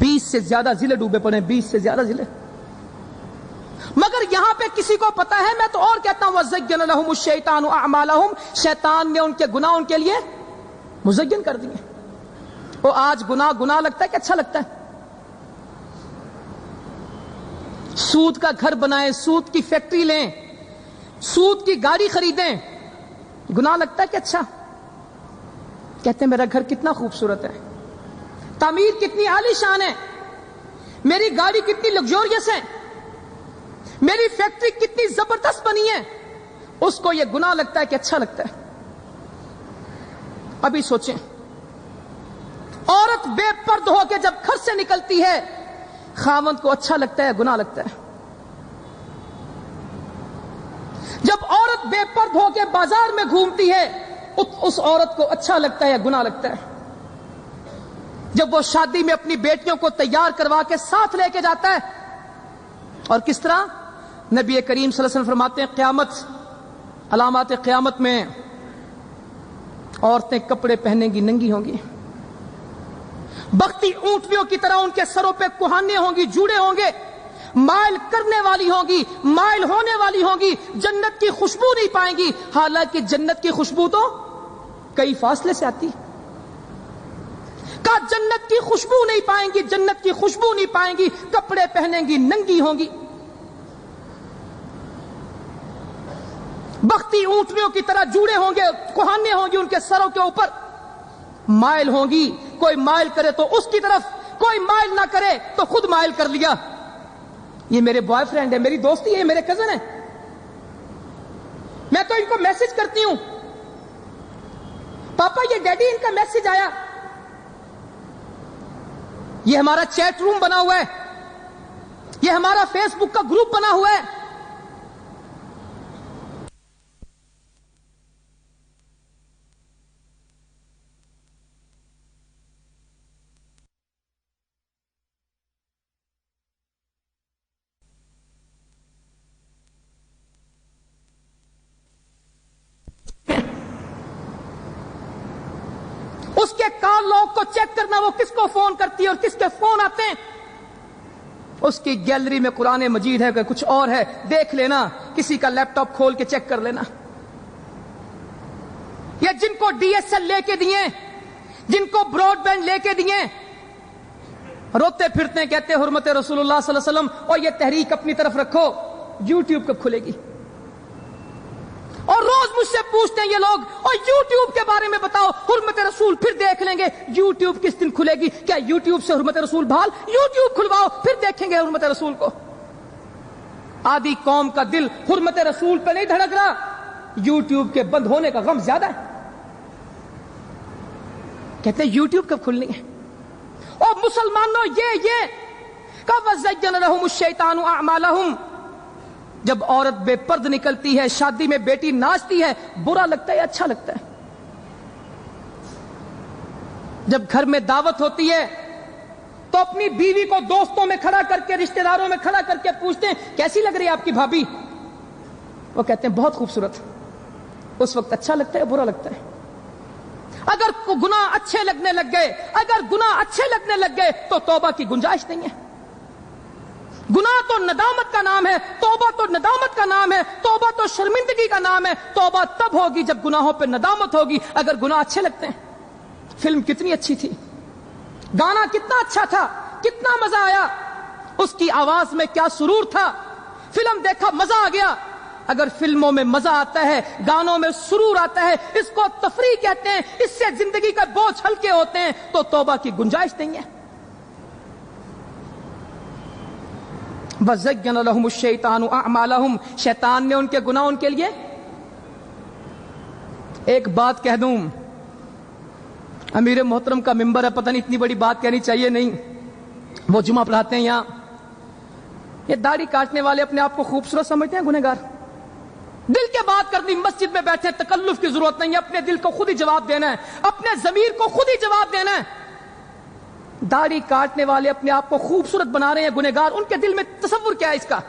[SPEAKER 1] 20 سے زیادہ ضلع ڈوبے پڑے، 20 سے زیادہ ضلع۔ مگر یہاں پہ کسی کو پتا ہے؟ میں تو اور کہتا ہوں وَزَيَّنَ لَهُمُ الشَّيْطَانُ أَعْمَالَهُمْ، شیطان نے ان کے گناہ ان کے لیے مزین کر دیے۔ وہ آج گناہ لگتا ہے کہ اچھا لگتا ہے؟ سود کا گھر بنائیں، سود کی فیکٹری لیں، سود کی گاڑی خریدیں، گناہ لگتا ہے کہ اچھا؟ کہتے ہیں میرا گھر کتنا خوبصورت ہے، تعمیر کتنی عالی شان ہے، میری گاڑی کتنی لگزوریس ہے، میری فیکٹری کتنی زبردست بنی ہے، اس کو یہ گناہ لگتا ہے کہ اچھا لگتا ہے؟ ابھی سوچیں، عورت بے پرد ہو کے جب گھر سے نکلتی ہے، خاوند کو اچھا لگتا ہے گناہ لگتا ہے؟ جب عورت بے پرد ہو کے بازار میں گھومتی ہے، اس عورت کو اچھا لگتا ہے یا گناہ لگتا ہے؟ جب وہ شادی میں اپنی بیٹیوں کو تیار کروا کے ساتھ لے کے جاتا ہے. اور کس طرح نبی کریم صلی اللہ علیہ وسلم فرماتے ہیں قیامت، علامات قیامت میں عورتیں کپڑے پہنیں گی، ننگی ہوں گی، بختی اونٹنیوں کی طرح ان کے سروں پہ کوہانے ہوں گی، جوڑے ہوں گے، مائل کرنے والی ہوں گی، مائل ہونے والی ہوں گی، جنت کی خوشبو نہیں پائیں گی. حالانکہ جنت کی خوشبو تو کئی فاصلے سے آتی. کہا جنت کی خوشبو نہیں پائیں گی، جنت کی خوشبو نہیں پائیں گی، کپڑے پہنیں گی، ننگی ہوں گی، بختی اونٹنیوں کی طرح جوڑے ہوں گے، کوہانے ہوں گی ان کے سروں کے اوپر، مائل ہوں گی. کوئی مائل کرے تو اس کی طرف، کوئی مائل نہ کرے تو خود مائل کر لیا. یہ میرے بوائے فرینڈ ہے، میری دوستی ہے، میرے کزن ہے. میں تو ان کو میسج کرتی ہوں، پاپا یہ ڈیڈی ان کا میسج آیا. یہ ہمارا چیٹ روم بنا ہوا ہے، یہ ہمارا فیس بک کا گروپ بنا ہوا ہے. اس کے کال لوگ کو چیک کرنا، وہ کس کو فون کرتی ہے اور کس کے فون آتے ہیں. اس کی گیلری میں قرآن مجید ہے کہ کچھ اور ہے، دیکھ لینا، کسی کا لیپ ٹاپ کھول کے چیک کر لینا. یا جن کو ڈی ایس ایل لے کے دیے، جن کو براڈ بینڈ لے کے دیے، روتے پھرتے ہیں، کہتے ہیں حرمت رسول اللہ صلی اللہ علیہ وسلم، اور یہ تحریک اپنی طرف رکھو، یوٹیوب کب کھلے گی؟ اور روز مجھ سے پوچھتے ہیں یہ لوگ، اور یوٹیوب کے بارے میں بتاؤ، حرمت رسول پھر دیکھ لیں گے. یوٹیوب کس دن کھلے گی؟ کیا یوٹیوب سے حرمت رسول بھال؟ یوٹیوب کھلواؤ پھر دیکھیں گے حرمت رسول کو. آدھی قوم کا دل حرمت رسول پہ نہیں دھڑک رہا، یوٹیوب کے بند ہونے کا غم زیادہ ہے. کہتے ہیں یوٹیوب کب کھلنی ہے؟ اور مسلمانوں یہ وَزَيَّنَ لَهُمُ الشَّيْطَانُ أَعْمَالَهُمْ. جب عورت بے پرد نکلتی ہے، شادی میں بیٹی ناچتی ہے، برا لگتا ہے یا اچھا لگتا ہے؟ جب گھر میں دعوت ہوتی ہے تو اپنی بیوی کو دوستوں میں کھڑا کر کے، رشتہ داروں میں کھڑا کر کے پوچھتے ہیں کیسی لگ رہی ہے آپ کی بھابھی؟ وہ کہتے ہیں بہت خوبصورت. اس وقت اچھا لگتا ہے، برا لگتا ہے؟ اگر گناہ اچھے لگنے لگ گئے، اگر گناہ اچھے لگنے لگ گئے تو توبہ کی گنجائش نہیں ہے. گناہ تو ندامت کا نام ہے، توبہ تو ندامت کا نام ہے، توبہ تو شرمندگی کا نام ہے. توبہ تب ہوگی جب گناہوں پہ ندامت ہوگی. اگر گناہ اچھے لگتے ہیں، فلم کتنی اچھی تھی، گانا کتنا اچھا تھا، کتنا مزہ آیا، اس کی آواز میں کیا سرور تھا، فلم دیکھا مزہ آ گیا. اگر فلموں میں مزہ آتا ہے، گانوں میں سرور آتا ہے، اس کو تفریح کہتے ہیں، اس سے زندگی کا بوجھ ہلکے ہوتے ہیں، تو توبہ کی گنجائش نہیں ہے. وَزَيَّنَ لَهُمُ الشَّيْطَانُ أَعْمَالَهُمْ. شیطان نے ان کے گناہ ان کے لیے. ایک بات کہہ دوں، امیر محترم کا ممبر ہے، پتہ نہیں اتنی بڑی بات کہنی چاہیے نہیں، وہ جمعہ پڑھاتے ہیں یہاں. یہ داڑھی کاٹنے والے اپنے آپ کو خوبصورت سمجھتے ہیں گنہگار. دل کے بات کرنی، مسجد میں بیٹھے، تکلف کی ضرورت نہیں ہے، اپنے دل کو خود ہی جواب دینا ہے، اپنے ضمیر کو خود ہی جواب دینا ہے. داڑھی کاٹنے والے اپنے آپ کو خوبصورت بنا رہے ہیں گنہگار، ان کے دل میں تصور کیا ہے اس کا؟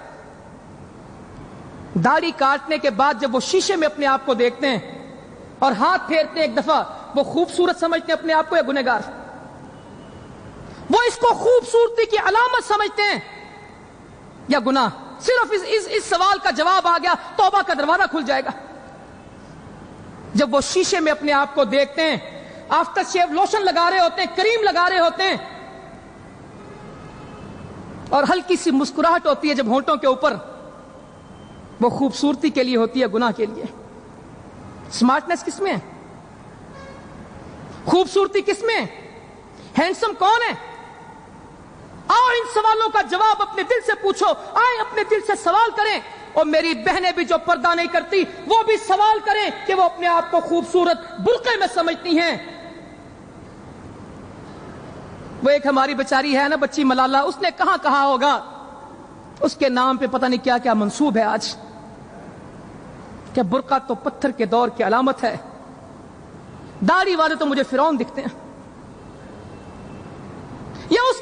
[SPEAKER 1] داڑھی کاٹنے کے بعد جب وہ شیشے میں اپنے آپ کو دیکھتے ہیں اور ہاتھ پھیرتے ہیں ایک دفعہ، وہ خوبصورت سمجھتے ہیں اپنے آپ کو یا گنہگار؟ وہ اس کو خوبصورتی کی علامت سمجھتے ہیں یا گناہ؟ صرف اس سوال کا جواب آ گیا، توبہ کا دروازہ کھل جائے گا. جب وہ شیشے میں اپنے آپ کو دیکھتے ہیں، آفٹر شیو لوشن لگا رہے ہوتے ہیں، کریم لگا رہے ہوتے ہیں، اور ہلکی سی مسکراہٹ ہوتی ہے جب ہونٹوں کے اوپر، وہ خوبصورتی کے لیے ہوتی ہے، گناہ کے لیے؟ سمارٹنس کس میں ہے؟ خوبصورتی کس میں ہے؟ ہینڈسم کون ہے؟ آؤ ان سوالوں کا جواب اپنے دل سے پوچھو، آئے اپنے دل سے سوال کریں. اور میری بہنیں بھی جو پردہ نہیں کرتی، وہ بھی سوال کریں کہ وہ اپنے آپ کو خوبصورت برقعے میں سمجھتی ہیں. وہ ایک ہماری بیچاری ہے نا بچی ملالہ، اس نے کہاں کہا ہوگا، اس کے نام پہ پتہ نہیں کیا کیا منسوب ہے آج، کہ برقع تو پتھر کے دور کی علامت ہے. داڑھی والے تو مجھے فرعون دکھتے ہیں.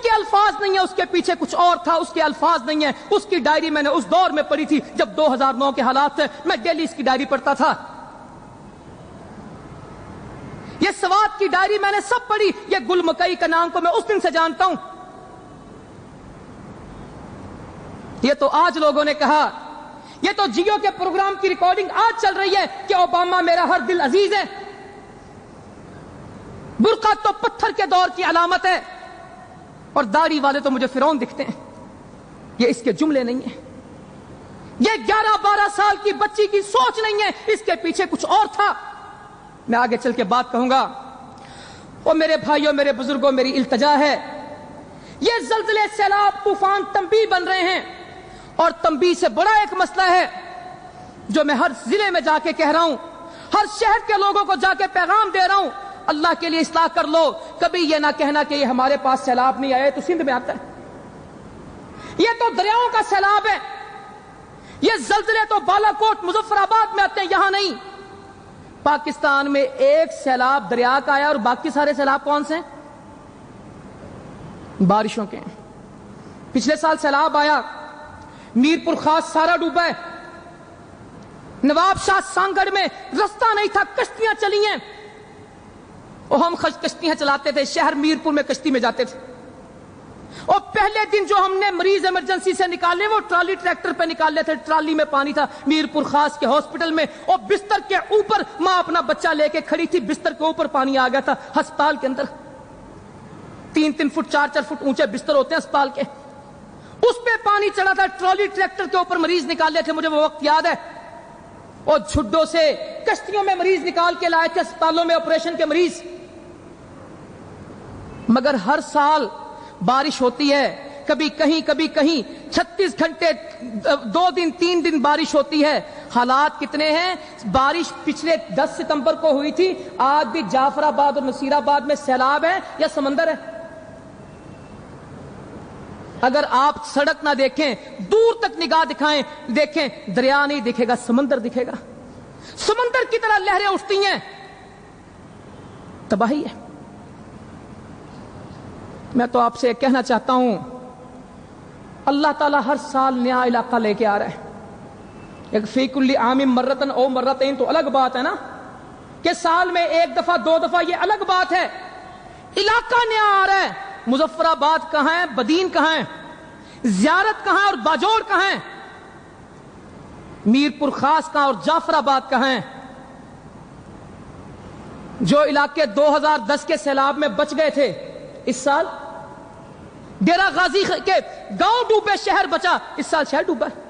[SPEAKER 1] اس کے الفاظ نہیں ہیں، اس کے پیچھے کچھ اور تھا، اس کے الفاظ نہیں ہیں۔ اس کی ڈائری میں نے اس دور میں پڑھی تھی جب 2009 کے حالات تھے، میں ڈیلی اس کی ڈائری پڑھتا تھا۔ یہ سوات کی ڈائری میں نے سب پڑھی، یہ گل مکئی کا نام کو میں اس دن سے جانتا ہوں۔ یہ تو آج لوگوں نے کہا، یہ تو جیو کے پروگرام کی ریکارڈنگ آج چل رہی ہے کہ اوباما میرا ہر دل عزیز ہے۔ برقع تو پتھر کے دور کی علامت ہے، اور داڑھی والے تو مجھے فرعون دکھتے ہیں۔ یہ اس کے جملے نہیں ہیں، یہ 11-12 سال کی بچی کی سوچ نہیں ہے، اس کے پیچھے کچھ اور تھا۔ میں آگے چل کے بات کہوں گا۔ اور میرے بھائیوں، میرے بزرگوں، میری التجا ہے، یہ زلزلے، سیلاب، طوفان تنبیہ بن رہے ہیں، اور تنبیہ سے بڑا ایک مسئلہ ہے جو میں ہر ضلع میں جا کے کہہ رہا ہوں، ہر شہر کے لوگوں کو جا کے پیغام دے رہا ہوں، اللہ کے لیے اصلاح کر لو۔ کبھی یہ نہ کہنا کہ یہ ہمارے پاس سیلاب نہیں آئے تو سندھ میں آتا ہے، یہ تو دریاؤں کا سیلاب ہے۔ یہ زلزلے تو بالا کوٹ، مظفر آباد میں آتے ہیں، یہاں نہیں۔ پاکستان میں ایک سیلاب دریا کا آیا، اور باقی سارے سیلاب کون سے ہیں؟ بارشوں کے ہیں۔ پچھلے سال سیلاب آیا، میرپور خاص سارا ڈوبا ہے، نواب شاہ سانگڑ میں رستہ نہیں تھا، کشتیاں چلی ہیں، اور ہم کشتیاں چلاتے تھے، شہر میرپور میں کشتی میں جاتے تھے، اور پہلے دن جو ہم نے مریض ایمرجنسی سے نکالے وہ ٹرالی ٹریکٹر پہ نکالے تھے، ٹرالی میں پانی تھا میرپور خاص کے ہاسپٹل میں، اور بستر کے اوپر ماں اپنا بچہ لے کے کھڑی تھی، بستر کے اوپر پانی آ گیا تھا ہسپتال کے اندر۔ 3-3 فٹ 4-4 فٹ اونچے بستر ہوتے ہیں ہسپتال کے، اس پہ پانی چڑھا تھا، ٹرالی ٹریکٹر کے اوپر مریض نکالے تھے، مجھے وہ وقت یاد ہے، اور جھڈوں سے کشتیوں میں مریض نکال کے لائے تھے، اسپتالوں میں آپریشن کے مریض۔ مگر ہر سال بارش ہوتی ہے، کبھی کہیں کبھی کہیں، 36 گھنٹے 2 دن 3 دن بارش ہوتی ہے۔ حالات کتنے ہیں؟ بارش پچھلے 10 ستمبر کو ہوئی تھی، آج بھی جعفر آباد اور نصیر آباد میں سیلاب ہے یا سمندر ہے؟ اگر آپ سڑک نہ دیکھیں، دور تک نگاہ دکھائیں، دیکھیں، دریا نہیں دکھے گا، سمندر دکھے گا، سمندر کی طرح لہریں اٹھتی ہیں، تباہی ہے۔ میں تو آپ سے کہنا چاہتا ہوں، اللہ تعالیٰ ہر سال نیا علاقہ لے کے آ رہا ہے۔ ایک فی کل عام مرتن او مرتین تو الگ بات ہے نا، کہ سال میں 1 دفعہ 2 دفعہ، یہ الگ بات ہے۔ علاقہ نیا آ رہا ہے۔ مظفر آباد کہاں ہے، بدین کہاں ہے، زیارت کہاں ہے اور باجوڑ کہاں ہے، میرپور خاص کہاں اور جعفر آباد کہاں ہے؟ جو علاقے 2010 کے سیلاب میں بچ گئے تھے، اس سال ڈیرہ غازی کے گاؤں ڈوبے، شہر بچا، اس سال شہر ڈوبا ہے۔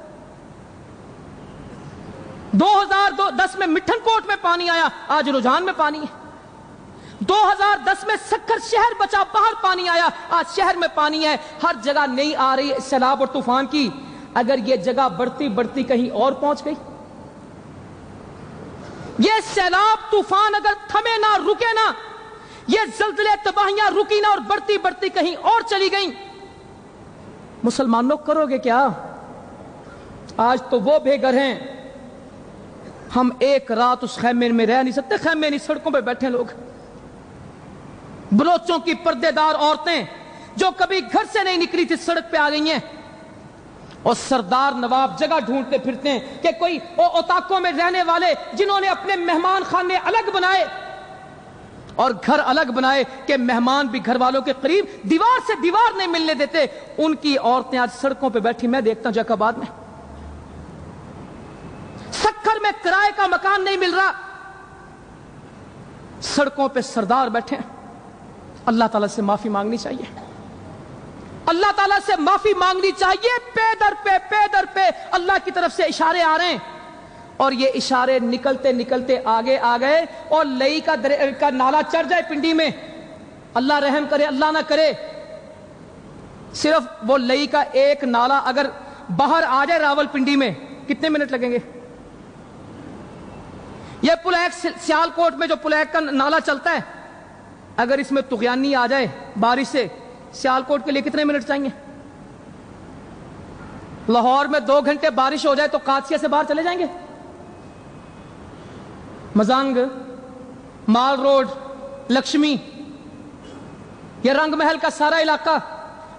[SPEAKER 1] 2010 میں مٹھن کوٹ میں پانی آیا، آج رجحان میں پانی ہے۔ 2010 میں سکھر شہر بچا، باہر پانی آیا، آج شہر میں پانی ہے۔ ہر جگہ نہیں آ رہی سیلاب اور طوفان کی۔ اگر یہ جگہ بڑھتی بڑھتی کہیں اور پہنچ گئی، یہ سیلاب طوفان اگر تھمے نہ، رکے نہ، یہ زلزلے تباہیاں رکی نہ اور بڑھتی بڑھتی کہیں اور چلی گئیں، مسلمانوں کرو گے کیا؟ آج تو وہ بے گھر ہیں، ہم ایک رات اس خیمے میں رہ نہیں سکتے، خیمے نہیں، سڑکوں پہ بیٹھے لوگ، بلوچوں کی پردے دار عورتیں جو کبھی گھر سے نہیں نکلی تھی سڑک پہ آ گئی ہیں، اور سردار نواب جگہ ڈھونڈتے پھرتے ہیں کہ کوئی اوتاکوں میں رہنے والے جنہوں نے اپنے مہمان خانے الگ بنائے اور گھر الگ بنائے کہ مہمان بھی گھر والوں کے قریب، دیوار سے دیوار نہیں ملنے دیتے، ان کی عورتیں آج سڑکوں پہ بیٹھی، میں دیکھتا ہوں جیکب آباد میں، سکھر میں کرائے کا مکان نہیں مل رہا، سڑکوں پہ سردار بیٹھے ہیں۔ اللہ تعالیٰ سے معافی مانگنی چاہیے، اللہ تعالیٰ سے معافی مانگنی چاہیے۔ پے در پہ اللہ کی طرف سے اشارے آ رہے ہیں، اور یہ اشارے نکلتے نکلتے آگے آ گئے، اور لئی کا نالا چڑھ جائے پنڈی میں، اللہ رحم کرے، اللہ نہ کرے، صرف وہ لئی کا ایک نالا اگر باہر آ جائے راول پنڈی میں، کتنے منٹ لگیں گے؟ یہ پلیک سیال کوٹ میں جو پلیک کا نالا چلتا ہے، اگر اس میں طغیانی آ جائے بارش سے، سیال کوٹ کے لیے کتنے منٹ چاہیے؟ لاہور میں 2 گھنٹے بارش ہو جائے تو قادسیہ سے باہر چلے جائیں گے؟ مزانگ، مال روڈ، لکشمی، یہ رنگ محل کا سارا علاقہ،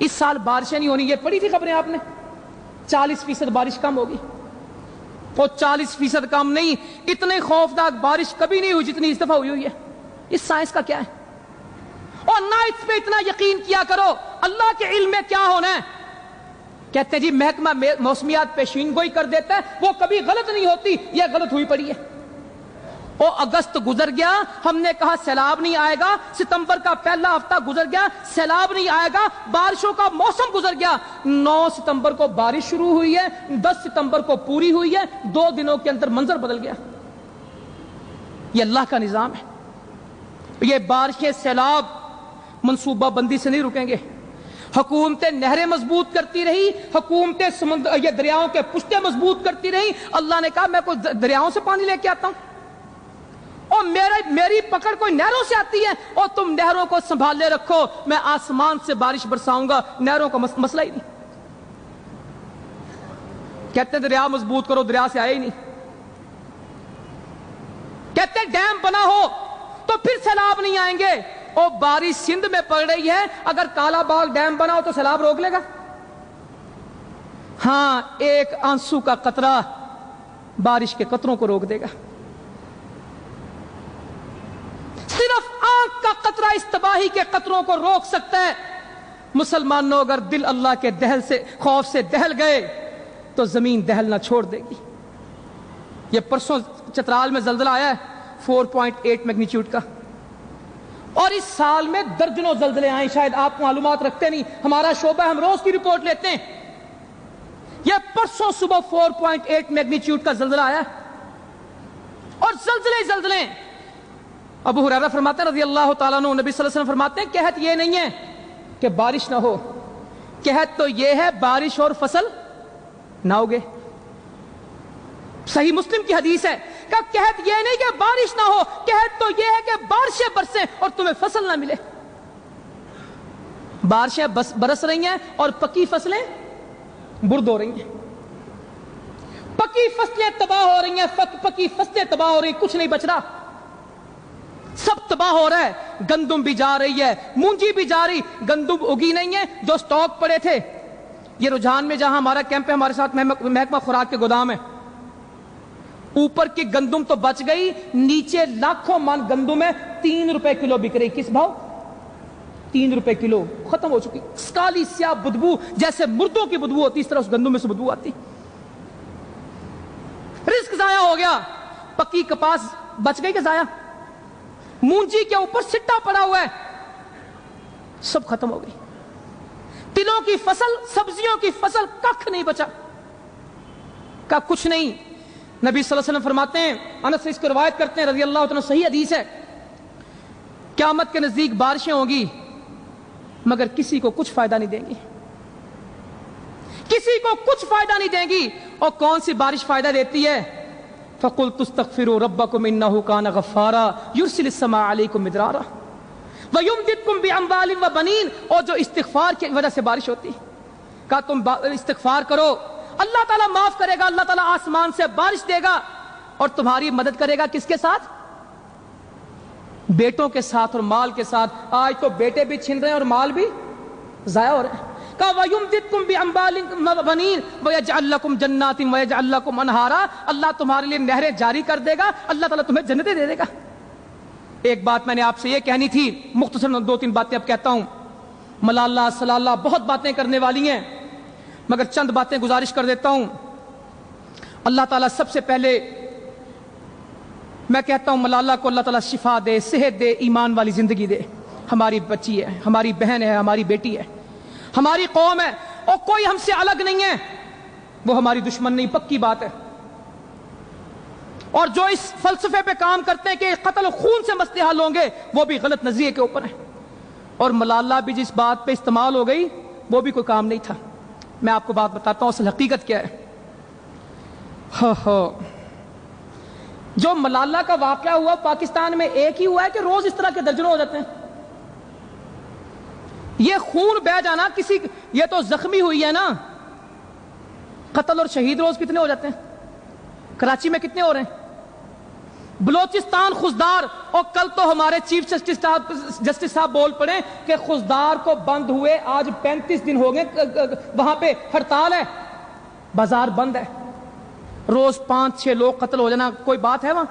[SPEAKER 1] اس سال بارشیں نہیں ہونی، یہ پڑھی تھی خبریں آپ نے، 40% بارش کم ہوگی. اور 40% کم نہیں، اتنے خوفناک بارش کبھی نہیں ہوئی جتنی اس دفعہ ہوئی ہے. اس سائنس کا کیا ہے؟ اور نہ اس پہ اتنا یقین کیا کرو اللہ کے علم میں کیا ہونا ہے. کہتے ہیں جی محکمہ موسمیات پیشین گوئی کر دیتا ہے، وہ کبھی غلط نہیں ہوتی، یہ غلط ہوئی پڑی ہے. اور اگست گزر گیا، ہم نے کہا سیلاب نہیں آئے گا، ستمبر کا پہلا ہفتہ گزر گیا، سیلاب نہیں آئے گا، بارشوں کا موسم گزر گیا. 9 ستمبر کو بارش شروع ہوئی ہے، 10 ستمبر کو پوری ہوئی ہے، 2 دنوں کے اندر منظر بدل گیا. یہ اللہ کا نظام ہے. یہ بارشیں سیلاب منصوبہ بندی سے نہیں رکیں گے. حکومتیں نہریں مضبوط کرتی رہی، حکومتیں یہ دریاؤں کے پشتے مضبوط کرتی رہی. اللہ نے کہا میں کوئی دریاؤں سے پانی لے کے آتا ہوں، اور میری پکڑ کوئی نہروں سے آتی ہے، اور تم نہروں کو سنبھالے رکھو، میں آسمان سے بارش برساؤں گا. نہروں کا مسئلہ ہی نہیں. کہتے ہیں دریا مضبوط کرو، دریا سے آئے ہی نہیں. کہتے ہیں ڈیم بنا ہو تو پھر سیلاب نہیں آئیں گے. اور بارش سندھ میں پڑ رہی ہے، اگر کالا باغ ڈیم بنا ہو تو سیلاب روک لے گا؟ ہاں، ایک آنسو کا قطرہ بارش کے قطروں کو روک دے گا. صرف آنکھ کا قطرہ اس تباہی کے قطروں کو روک سکتا ہے. مسلمانوں اگر دل اللہ کے دہل سے خوف سے دہل گئے تو زمین دہلنا چھوڑ دے گی. یہ پرسوں چترال میں زلزلہ آیا ہے 4.8 میگنیچیوڈ کا، اور اس سال میں درجنوں زلزلے آئے. شاید آپ معلومات رکھتے نہیں، ہمارا شعبہ ہم روز کی رپورٹ لیتے ہیں. یہ پرسوں صبح 4.8 میگنیچیوڈ کا زلزلہ آیا، اور زلزلے. ابو ہریرہ فرماتے ہیں رضی اللہ تعالیٰ عنہ، نبی صلی اللہ علیہ وسلم فرماتے ہیں قحط یہ نہیں ہے کہ بارش نہ ہو، قحط تو یہ ہے بارش اور فصل نہ ہوگے. صحیح مسلم کی حدیث ہے کہ قحط یہ نہیں کہ بارش نہ ہو، قحط تو یہ ہے کہ بارشیں برسیں اور تمہیں فصل نہ ملے. بارشیں برس رہی ہیں اور پکی فصلیں برد ہو رہی ہیں. پکی فصلیں تباہ ہو رہی ہیں، پکی فصلیں تباہ ہو رہی ہیں، کچھ نہیں بچ رہا، سب تباہ ہو رہا ہے. گندم بھی جا رہی ہے، مونجی بھی جا رہی، گندم اگی نہیں ہے. جو سٹاک پڑے تھے، یہ رجحان میں جہاں ہمارا کیمپ ہے، ہمارے ساتھ محکمہ خوراک کے گودام ہے، اوپر کی گندم تو بچ گئی، نیچے لاکھوں من گندم ہے، 3 روپے کلو بک رہی. کس بھاؤ؟ 3 روپے کلو. ختم ہو چکی، کالی سیاہ بدبو، جیسے مردوں کی بدبو ہوتی اس طرح اس گندم میں سے بدبو آتی. رزق ضائع ہو گیا. پکی کپاس بچ گئی کہ ضائع؟ مونجی کے اوپر سٹا پڑا ہوا ہے، سب ختم ہو گئی. تلوں کی فصل، سبزیوں کی فصل، ککھ نہیں بچا، کا کچھ نہیں. نبی صلی اللہ علیہ وسلم فرماتے ہیں، انس سے اس کو روایت کرتے ہیں رضی اللہ عنہ، صحیح حدیث ہے، قیامت کے نزدیک بارشیں ہوں گی مگر کسی کو کچھ فائدہ نہیں دیں گی، کسی کو کچھ فائدہ نہیں دیں گی. اور کون سی بارش فائدہ دیتی ہے؟ فَقُلْتُ اسْتَغْفِرُوا رَبَّكُمْ إِنَّهُ كَانَ غَفَّارًا يُرْسِلِ السَّمَاءَ عَلَيْكُمْ مِدْرَارًا وَيُمْدِدْكُمْ بِأَمْوَالٍ وَبَنِينَ. اور جو استغفار کی وجہ سے بارش ہوتی، کہا تم استغفار کرو، اللہ تعالیٰ معاف کرے گا، اللہ تعالیٰ آسمان سے بارش دے گا، اور تمہاری مدد کرے گا. کس کے ساتھ؟ بیٹوں کے ساتھ اور مال کے ساتھ. آج تو بیٹے بھی چھن رہے ہیں اور مال بھی ضائع ہو رہے ہیں. کہا وَيُمْدِدْكُمْ بِأَمْوَالٍ وَبَنِينَ وَيَجْعَلْ لَكُمْ جَنَّاتٍ وَيَجْعَلْ لَكُمْ أَنْهَارًا. اللہ تمہارے لیے نہریں جاری کر دے گا، اللہ تعالیٰ تمہیں جنتیں دے دے گا. ایک بات میں نے آپ سے یہ کہنی تھی، مختصر 2-3 باتیں اب کہتا ہوں. ملالہ سلالہ بہت باتیں کرنے والی ہیں، مگر چند باتیں گزارش کر دیتا ہوں. اللہ تعالیٰ سب سے پہلے میں کہتا ہوں ملالہ کو اللہ تعالیٰ شفا دے، صحت دے، ایمان والی زندگی دے. ہماری بچی ہے، ہماری بہن ہے، ہماری بیٹی ہے، ہماری قوم ہے، اور کوئی ہم سے الگ نہیں ہے. وہ ہماری دشمن نہیں، پکی بات ہے. اور جو اس فلسفے پہ کام کرتے ہیں کہ قتل و خون سے مسئلے حل ہوں گے، وہ بھی غلط نظریے کے اوپر ہے. اور ملالہ بھی جس بات پہ استعمال ہو گئی وہ بھی کوئی کام نہیں تھا. میں آپ کو بات بتاتا ہوں، اصل حقیقت کیا ہے. جو ملالہ کا واقعہ ہوا پاکستان میں ایک ہی ہوا ہے کہ روز اس طرح کے درجنوں ہو جاتے ہیں. یہ خون بہ جانا کسی، یہ تو زخمی ہوئی ہے نا، قتل اور شہید روز کتنے ہو جاتے ہیں؟ کراچی میں کتنے ہو رہے ہیں؟ بلوچستان خزدار، اور کل تو ہمارے چیف جسٹس صاحب بول پڑے کہ خزدار کو بند ہوئے آج 35 دن ہو گئے، وہاں پہ ہڑتال ہے، بازار بند ہے، روز 5-6 لوگ قتل ہو جانا کوئی بات ہے؟ وہاں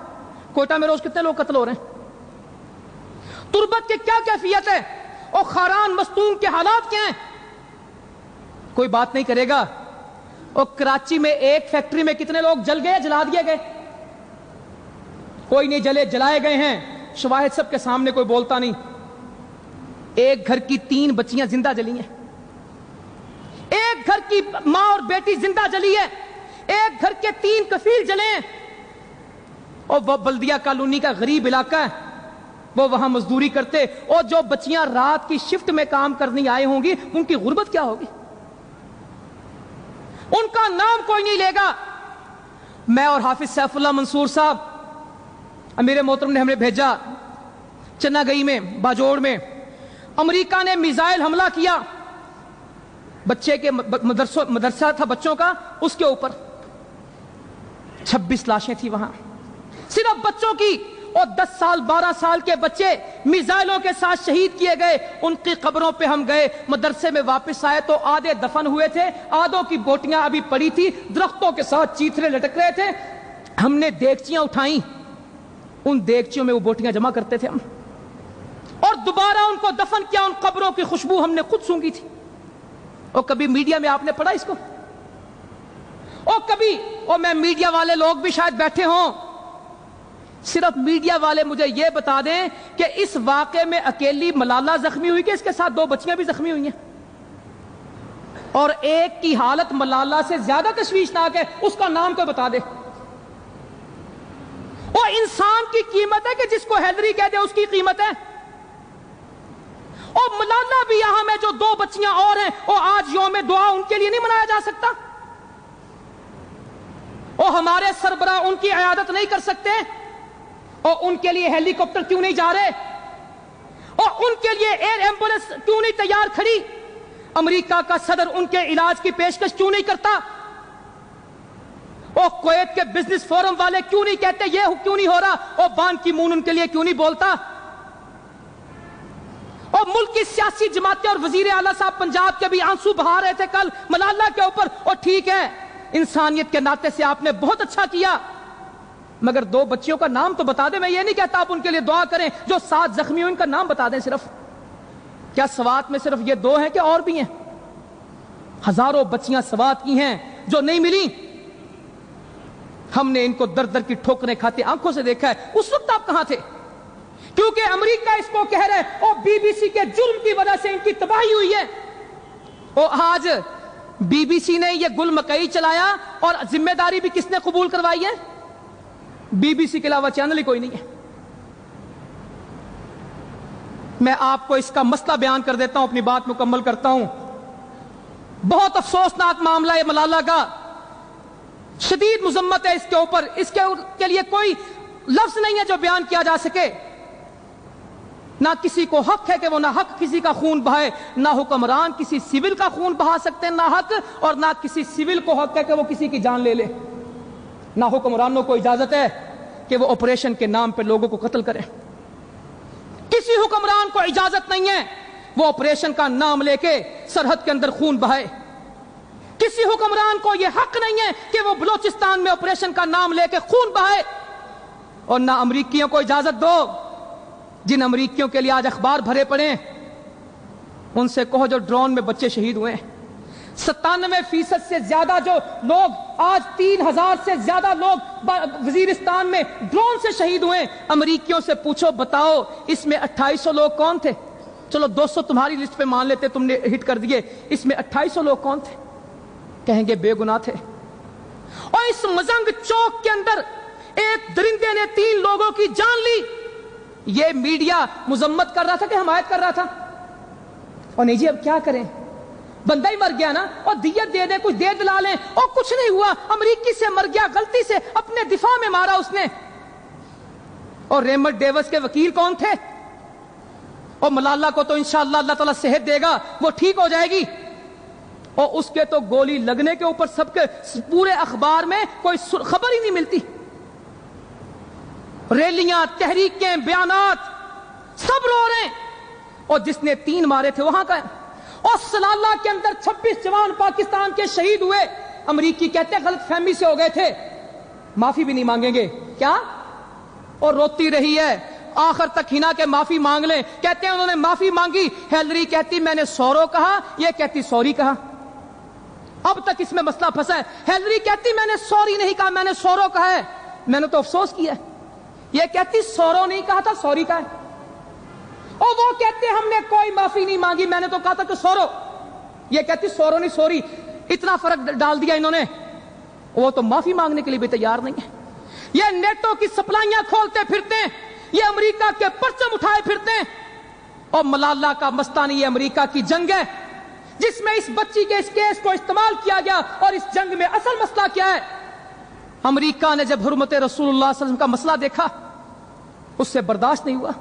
[SPEAKER 1] کوئٹہ میں روز کتنے لوگ قتل ہو رہے ہیں؟ تربت کی کیا کیفیت ہے اور خاران مستون کے حالات کیا ہیں؟ کوئی بات نہیں کرے گا۔ اور کراچی میں ایک فیکٹری میں کتنے لوگ جل گئے، جلا دیے گئے؟ کوئی نہیں جلے، جلائے گئے ہیں، شواہد سب کے سامنے، کوئی بولتا نہیں۔ ایک گھر کی 3 بچیاں زندہ جلی ہیں، ایک گھر کی ماں اور بیٹی زندہ جلی ہے، ایک گھر کے 3 کفیل جلے ہیں، اور وہ بلدیہ کالونی کا غریب علاقہ ہے، وہ وہاں مزدوری کرتے، اور جو بچیاں رات کی شفٹ میں کام کرنی آئے ہوں گی ان کی غربت کیا ہوگی؟ ان کا نام کوئی نہیں لے گا۔ میں اور حافظ سیف اللہ منصور صاحب، امیر محترم نے ہمیں بھیجا چنا گئی میں، باجوڑ میں امریکہ نے میزائل حملہ کیا، بچے کے مدرسہ تھا بچوں کا، اس کے اوپر 26 لاشیں تھی وہاں، صرف بچوں کی، اور 10 سال 12 سال کے بچے میزائلوں کے ساتھ شہید کیے گئے۔ ان کی قبروں پہ ہم گئے، مدرسے میں واپس آئے تو آدھے دفن ہوئے تھے، آدھوں کی بوٹیاں ابھی پڑی تھی، درختوں کے ساتھ چیتھرے لٹک رہے تھے۔ ہم نے دیگچیاں اٹھائیں، ان دیگچیوں میں وہ بوٹیاں جمع کرتے تھے ہم، اور دوبارہ ان کو دفن کیا، ان قبروں کی خوشبو ہم نے خود سونگھی تھی۔ اور کبھی میڈیا میں آپ نے پڑھا اس کو؟ اور کبھی، اور میں میڈیا والے لوگ بھی شاید بیٹھے ہوں، صرف میڈیا والے مجھے یہ بتا دیں کہ اس واقعے میں اکیلی ملالہ زخمی ہوئی کہ اس کے ساتھ 2 بچیاں بھی زخمی ہوئی ہیں، اور ایک کی حالت ملالہ سے زیادہ تشویشناک ہے، اس کا نام کوئی بتا دے۔ اور انسان کی قیمت ہے کہ جس کو ہیلری کہہ دے اس کی قیمت ہے۔ اور ملالہ بھی یہاں میں جو 2 بچیاں اور ہیں، اور آج یوم دعا ان کے لیے نہیں منایا جا سکتا؟ اور ہمارے سربراہ ان کی عیادت نہیں کر سکتے؟ اور ان کے لیے ہیلی کاپٹر کیوں نہیں جا رہے؟ اور ان کے لیے ایئر ایمبولینس کیوں نہیں تیار کھڑی؟ امریکہ کا صدر ان کے علاج کی پیشکش کیوں نہیں کرتا؟ اور کویت کے بزنس فورم والے کیوں نہیں کہتے یہ کیوں نہیں ہو رہا؟ اور بان کی مون ان کے لیے کیوں نہیں بولتا؟ اور ملک کی سیاسی جماعتیں اور وزیر اعلیٰ صاحب پنجاب کے بھی آنسو بہا رہے تھے کل ملالہ کے اوپر۔ اور ٹھیک ہے، انسانیت کے ناطے سے آپ نے بہت اچھا کیا، مگر 2 بچیوں کا نام تو بتا دیں۔ میں یہ نہیں کہتا آپ ان کے لیے دعا کریں، جو 7 زخمی ہوئے ان کا نام بتا دیں صرف۔ کیا سوات میں صرف یہ 2 ہیں کہ اور بھی ہیں؟ ہزاروں بچیاں سوات کی ہیں جو نہیں ملی۔ ہم نے ان کو در در کی ٹھوکریں کھاتے آنکھوں سے دیکھا ہے۔ اس وقت آپ کہاں تھے؟ کیونکہ امریکہ اس کو کہہ رہے، اور بی بی سی کے جرم کی وجہ سے ان کی تباہی ہوئی ہے۔ اور آج بی بی سی نے یہ گل مکئی چلایا، اور ذمہ داری بھی کس نے قبول کروائی ہے؟ بی بی سی کے علاوہ چینل ہی کوئی نہیں ہے۔ میں آپ کو اس کا مسئلہ بیان کر دیتا ہوں، اپنی بات مکمل کرتا ہوں۔ بہت افسوسناک معاملہ ہے ملالہ کا، شدید مذمت ہے اس کے اوپر، اس کے لیے کوئی لفظ نہیں ہے جو بیان کیا جا سکے۔ نہ کسی کو حق ہے کہ وہ نہ حق کسی کا خون بہائے، نہ حکمران کسی سول کا خون بہا سکتے ہیں نہ حق، اور نہ کسی سول کو حق ہے کہ وہ کسی کی جان لے لے۔ نہ حکمرانوں کو اجازت ہے کہ وہ آپریشن کے نام پہ لوگوں کو قتل کریں۔ کسی حکمران کو اجازت نہیں ہے وہ آپریشن کا نام لے کے سرحد کے اندر خون بہائے۔ کسی حکمران کو یہ حق نہیں ہے کہ وہ بلوچستان میں آپریشن کا نام لے کے خون بہائے۔ اور نہ امریکیوں کو اجازت دو، جن امریکیوں کے لیے آج اخبار بھرے پڑے ہیں ان سے کہو جو ڈرون میں بچے شہید ہوئے ہیں۔ 97% سے زیادہ جو لوگ، آج 3000 سے زیادہ لوگ وزیرستان میں ڈرون سے شہید ہوئے۔ امریکیوں سے پوچھو، بتاؤ اس میں 2800 لوگ کون تھے؟ چلو 200 تمہاری لسٹ پہ مان لیتے، تم نے ہٹ کر دیے، اس میں 2800 لوگ کون تھے؟ کہیں گے بے گناہ تھے۔ اور اس مزنگ چوک کے اندر ایک درندے نے 3 لوگوں کی جان لی۔ یہ میڈیا مذمت کر رہا تھا کہ حمایت کر رہا تھا؟ اور نہیں جی، اب کیا کریں، بندہ ہی مر گیا نا، اور دیت دے دیں، کچھ دے دلا لیں، اور کچھ نہیں ہوا، امریکی سے مر گیا، غلطی سے اپنے دفاع میں مارا اس نے۔ اور ریمنڈ ڈیوس کے وکیل کون تھے؟ اور ملالہ کو تو انشاءاللہ اللہ تعالیٰ صحت دے گا، وہ ٹھیک ہو جائے گی۔ اور اس کے تو گولی لگنے کے اوپر سب کے پورے اخبار میں کوئی خبر ہی نہیں ملتی۔ ریلیاں، تحریکیں، بیانات، سب رو رہے ہیں. اور جس نے 3 مارے تھے وہاں کا ہے. اور سلالہ کے اندر 26 جوان پاکستان کے شہید ہوئے. امریکی کہتے ہیں غلط فہمی سے ہو گئے تھے, معافی بھی نہیں مانگیں گے. کیا؟ اور روتی رہی ہے آخر تک ہنا کے معافی مانگ لیں. کہتے ہیں انہوں نے معافی مانگی. ہیلری کہتی میں نے سورو کہا, یہ کہتی سوری کہا. اب تک اس میں مسئلہ پھنسا ہے. ہیلری کہتی میں نے سوری نہیں کہا, میں نے سورو کہا ہے, میں نے تو افسوس کیا ہے. یہ کہتی سورو نہیں کہا تھا, سوری کہا ہے. اور وہ کہتے ہم نے کوئی معافی نہیں مانگی, میں نے تو کہا تھا کہ سورو. یہ کہتی سورو نہیں سوری. اتنا فرق ڈال دیا انہوں نے. وہ تو معافی مانگنے کے لیے بھی تیار نہیں ہے. یہ نیٹو کی سپلائیاں کھولتے پھرتے ہیں, یہ امریکہ کے پرچم اٹھائے پھرتے ہیں. اور ملالہ کا مسئلہ نہیں, یہ امریکہ کی جنگ ہے جس میں اس بچی کے اس کیس کو استعمال کیا گیا. اور اس جنگ میں اصل مسئلہ کیا ہے؟ امریکہ نے جب حرمت رسول اللہ صلی اللہ علیہ وسلم کا مسئلہ دیکھا, اس سے برداشت نہیں ہوا.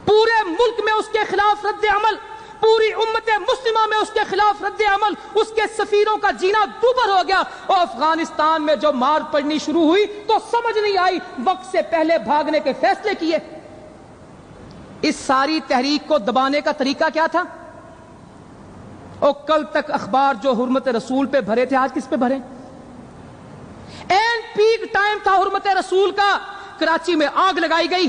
[SPEAKER 1] پورے ملک میں اس کے خلاف رد عمل, پوری امت مسلمہ میں اس کے خلاف رد عمل, اس کے سفیروں کا جینا دوبر ہو گیا. اور افغانستان میں جو مار پڑنی شروع ہوئی تو سمجھ نہیں آئی, وقت سے پہلے بھاگنے کے فیصلے کیے. اس ساری تحریک کو دبانے کا طریقہ کیا تھا؟ اور کل تک اخبار جو حرمت رسول پہ بھرے تھے, آج کس پہ بھرے؟ اینڈ پیک ٹائم تھا حرمت رسول کا, کراچی میں آگ لگائی گئی.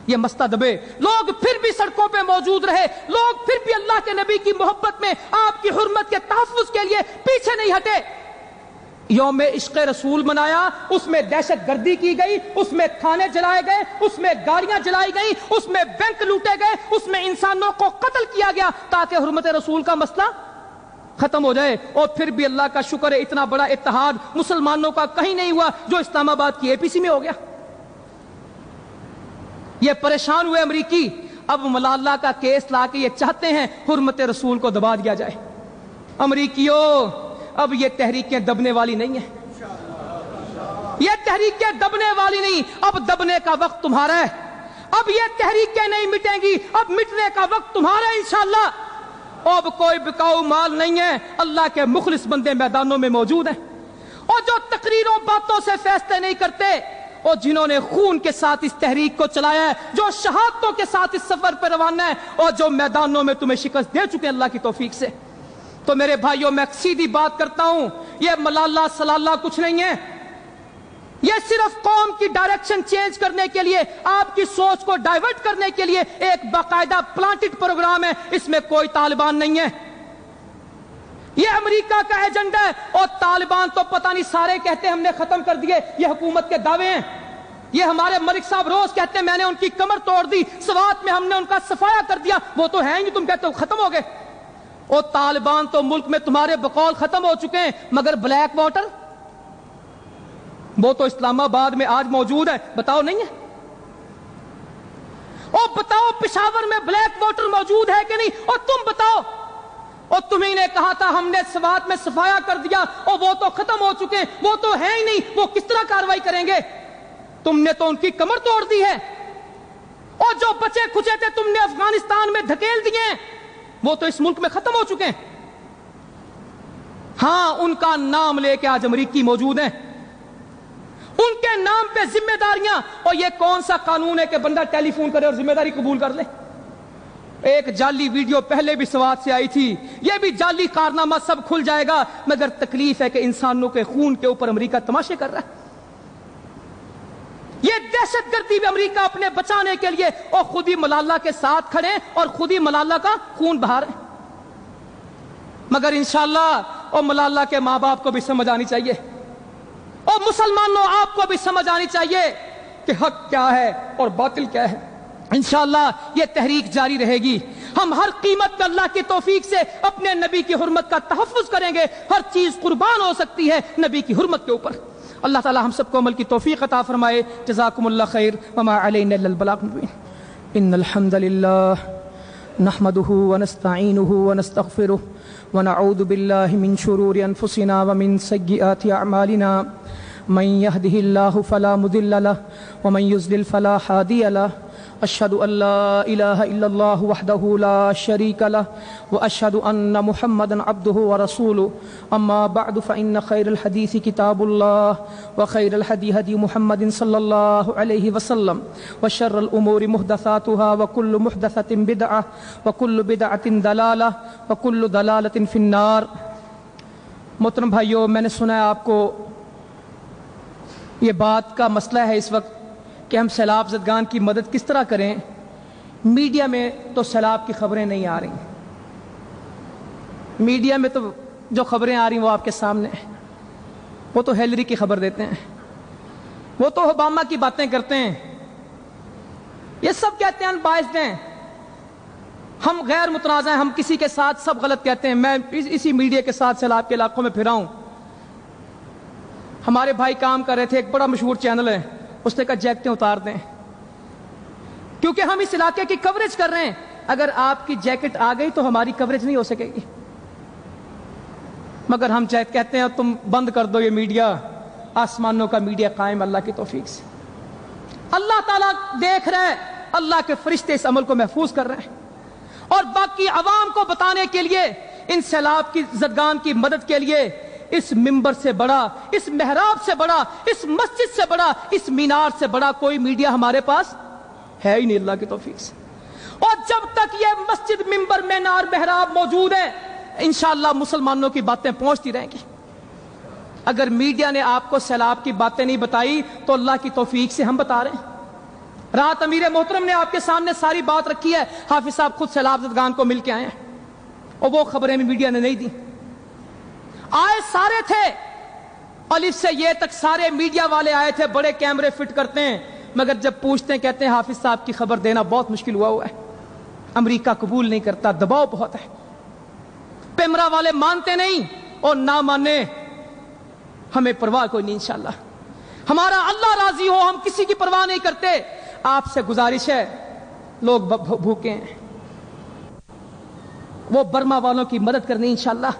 [SPEAKER 1] یہ مسئلہ دبے, لوگ پھر بھی سڑکوں پہ موجود رہے, لوگ پھر بھی اللہ کے نبی کی محبت میں, آپ کی حرمت کے تحفظ کے لیے پیچھے نہیں ہٹے. یوم عشق رسول منایا, اس میں دہشت گردی کی گئی, اس میں تھانے جلائے گئے, اس میں گاڑیاں جلائی گئیں, اس میں بینک لوٹے گئے, اس میں انسانوں کو قتل کیا گیا تاکہ حرمت رسول کا مسئلہ ختم ہو جائے. اور پھر بھی اللہ کا شکر ہے اتنا بڑا اتحاد مسلمانوں کا کہیں نہیں ہوا جو اسلام آباد کی APC میں ہو گیا. یہ پریشان ہوئے امریکی, اب ملالہ کا کیس لا کے یہ چاہتے ہیں حرمت رسول کو دبا دیا جائے. امریکیوں, اب یہ تحریکیں دبنے والی نہیں ہیں, یہ تحریکیں دبنے والی نہیں, اب دبنے کا وقت تمہارا ہے. اب یہ تحریکیں نہیں مٹیں گی, اب مٹنے کا وقت تمہارا ہے انشاءاللہ. اب کوئی بکاؤ مال نہیں ہے, اللہ کے مخلص بندے میدانوں میں موجود ہیں. اور جو تقریروں باتوں سے فیصلے نہیں کرتے, اور جنہوں نے خون کے ساتھ اس تحریک کو چلایا ہے, جو شہادتوں کے ساتھ اس سفر پہ روانہ ہے, اور جو میدانوں میں تمہیں شکست دے چکے اللہ کی توفیق سے. تو میرے بھائیوں, میں سیدھی بات کرتا ہوں, یہ ملالہ سلالہ کچھ نہیں ہے. یہ صرف قوم کی ڈائریکشن چینج کرنے کے لیے, آپ کی سوچ کو ڈائیورٹ کرنے کے لیے ایک باقاعدہ پلانٹڈ پروگرام ہے. اس میں کوئی طالبان نہیں ہے, یہ امریکہ کا ایجنڈا ہے. اور طالبان تو پتہ نہیں سارے کہتے ہیں ہم نے ختم کر دیے, یہ حکومت کے دعوے ہیں. یہ ہمارے ملک صاحب روز کہتے ہیں میں نے ان کی کمر توڑ دی, سوات میں ہم نے ان کا صفایا کر دیا. وہ تو ہے ہی, تم کہتے ہو ختم ہو گئے. اور طالبان تو ملک میں تمہارے بقول ختم ہو چکے ہیں, مگر بلیک واٹر وہ تو اسلام آباد میں آج موجود ہے, بتاؤ نہیں ہے؟ اور بتاؤ پشاور میں بلیک واٹر موجود ہے کہ نہیں؟ اور تم بتاؤ. اور تمہیں نے کہا تھا ہم نے سوات میں صفایا کر دیا, اور وہ تو ختم ہو چکے ہیں, وہ تو ہے ہی نہیں, وہ کس طرح کاروائی کریں گے؟ تم نے تو ان کی کمر توڑ دی ہے. اور جو بچے کھچے تھے تم نے افغانستان میں دھکیل دیے ہیں, وہ تو اس ملک میں ختم ہو چکے ہیں. ہاں, ان کا نام لے کے آج امریکی موجود ہیں, ان کے نام پہ ذمہ داریاں. اور یہ کون سا قانون ہے کہ بندہ ٹیلی فون کرے اور ذمہ داری قبول کر لے؟ ایک جعلی ویڈیو پہلے بھی سوات سے آئی تھی, یہ بھی جعلی کارنامہ, سب کھل جائے گا. مگر تکلیف ہے کہ انسانوں کے خون کے اوپر امریکہ تماشے کر رہا ہے. یہ دہشت گردی بھی امریکہ اپنے بچانے کے لیے, اور خود ہی ملالہ کے ساتھ کھڑے اور خود ہی ملالہ کا خون بہا رہے. مگر انشاءاللہ اور ملالہ کے ماں باپ کو بھی سمجھ آنی چاہیے, اور مسلمانوں آپ کو بھی سمجھ آنی چاہیے کہ حق کیا ہے اور باطل کیا ہے. انشاءاللہ یہ تحریک جاری رہے گی. ہم ہر قیمت پہ اللہ کی توفیق سے اپنے نبی کی حرمت کا تحفظ کریں گے. ہر چیز قربان ہو سکتی ہے نبی کی حرمت کے اوپر. اللہ تعالی ہم سب کو عمل کی توفیق عطا فرمائے. جزاکم اللہ خیر, وما علینا الا البلاغ المبین. ان الحمد للہ نحمده ونستعینه ونستغفره ونعوذ باللہ من شرور انفسنا ومن سیئات اعمالنا. من يهده الله فلا مضل له ومن يضلل فلا هادي له. أشهد أن لا إله إلا الله وحده لا شريك له وأشهد أن محمدا عبده ورسوله أما بعد فإن خير الحديث كتاب الله وخير الهدي هدي محمد صلى الله عليه وسلم وشر الأمور محدثاتها وكل محدثة بدعة وكل بدعة ضلالة وكل ضلالة في النار. محترم بھائیو، میں نے سنا ہے آپ کو یہ بات کا مسئلہ ہے اس وقت کہ ہم سیلاب زدگان کی مدد کس طرح کریں. میڈیا میں تو سیلاب کی خبریں نہیں آ رہی، میڈیا میں تو جو خبریں آ رہی ہیں وہ آپ کے سامنے ہیں. وہ تو ہیلری کی خبر دیتے ہیں، وہ تو اوباما کی باتیں کرتے ہیں، یہ سب کہتے ہیں باعث ہیں، ہم غیر متنازع ہیں، ہم کسی کے ساتھ سب غلط کہتے ہیں. میں اسی میڈیا کے ساتھ سیلاب کے علاقوں میں پھرا ہوں. ہمارے بھائی کام کر رہے تھے، ایک بڑا مشہور چینل ہے، اس نے کہا جیکٹیں اتار دیں کیونکہ ہم اس علاقے کی کوریج کر رہے ہیں. اگر آپ کی جیکٹ آ گئی تو ہماری کوریج نہیں ہو سکے گی. مگر ہم کہتے ہیں تم بند کر دو یہ میڈیا. آسمانوں کا میڈیا قائم اللہ کی توفیق سے. اللہ تعالیٰ دیکھ رہے، اللہ کے فرشتے اس عمل کو محفوظ کر رہے ہیں. اور باقی عوام کو بتانے کے لیے ان سیلاب کی زدگان کی مدد کے لیے اس ممبر سے بڑا، اس محراب سے بڑا، اس مسجد سے بڑا، اس مینار سے بڑا کوئی میڈیا ہمارے پاس ہے ہی نہیں اللہ کی توفیق سے. اور جب تک یہ مسجد، ممبر، مینار، محراب موجود ہے انشاءاللہ مسلمانوں کی باتیں پہنچتی رہیں گی. اگر میڈیا نے آپ کو سیلاب کی باتیں نہیں بتائی تو اللہ کی توفیق سے ہم بتا رہے ہیں. رات امیر محترم نے آپ کے سامنے ساری بات رکھی ہے. حافظ صاحب خود سیلاب زدگان کو مل کے آئے ہیں اور وہ خبریں بھی میڈیا نے نہیں دی. آئے سارے تھے، الف سے یہ تک سارے میڈیا والے آئے تھے، بڑے کیمرے فٹ کرتے ہیں، مگر جب پوچھتے ہیں کہتے ہیں حافظ صاحب کی خبر دینا بہت مشکل ہوا ہے، امریکہ قبول نہیں کرتا، دباؤ بہت ہے. پیمرا والے مانتے نہیں اور نہ مانے ہمیں پرواہ کوئی نہیں. انشاءاللہ ہمارا اللہ راضی ہو، ہم کسی کی پرواہ نہیں کرتے. آپ سے گزارش ہے، لوگ بھوکے ہیں، وہ برما والوں کی مدد کرنی، انشاءاللہ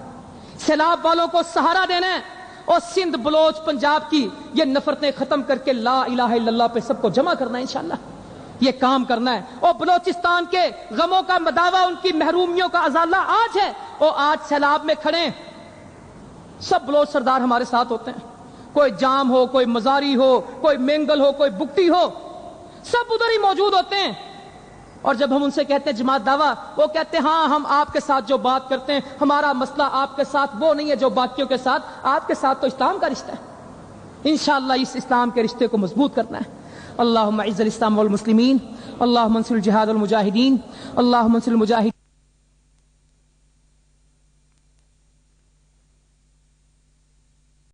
[SPEAKER 1] سیلاب والوں کو سہارا دینا ہے، اور سندھ، بلوچ، پنجاب کی یہ نفرتیں ختم کر کے لا الہ الا اللہ پہ سب کو جمع کرنا ہے. انشاءاللہ یہ کام کرنا ہے. اور بلوچستان کے غموں کا مداوع، ان کی محرومیوں کا ازالہ آج ہے. اور آج سیلاب میں کھڑے سب بلوچ سردار ہمارے ساتھ ہوتے ہیں، کوئی جام ہو، کوئی مزاری ہو، کوئی مینگل ہو، کوئی بکٹی ہو، سب ادھر ہی موجود ہوتے ہیں. اور جب ہم ان سے کہتے ہیں جماعت دعویٰ، وہ کہتے ہیں ہاں ہم آپ کے ساتھ جو بات کرتے ہیں، ہمارا مسئلہ آپ کے ساتھ وہ نہیں ہے جو باقیوں کے ساتھ. آپ کے ساتھ تو اسلام کا رشتہ ہے. انشاءاللہ اس اسلام کے رشتے کو مضبوط کرنا ہے. اللہم اعز الاسلام والمسلمین، اللہم انصر الجہاد والمجاہدین، اللہم انصر المجاہدین.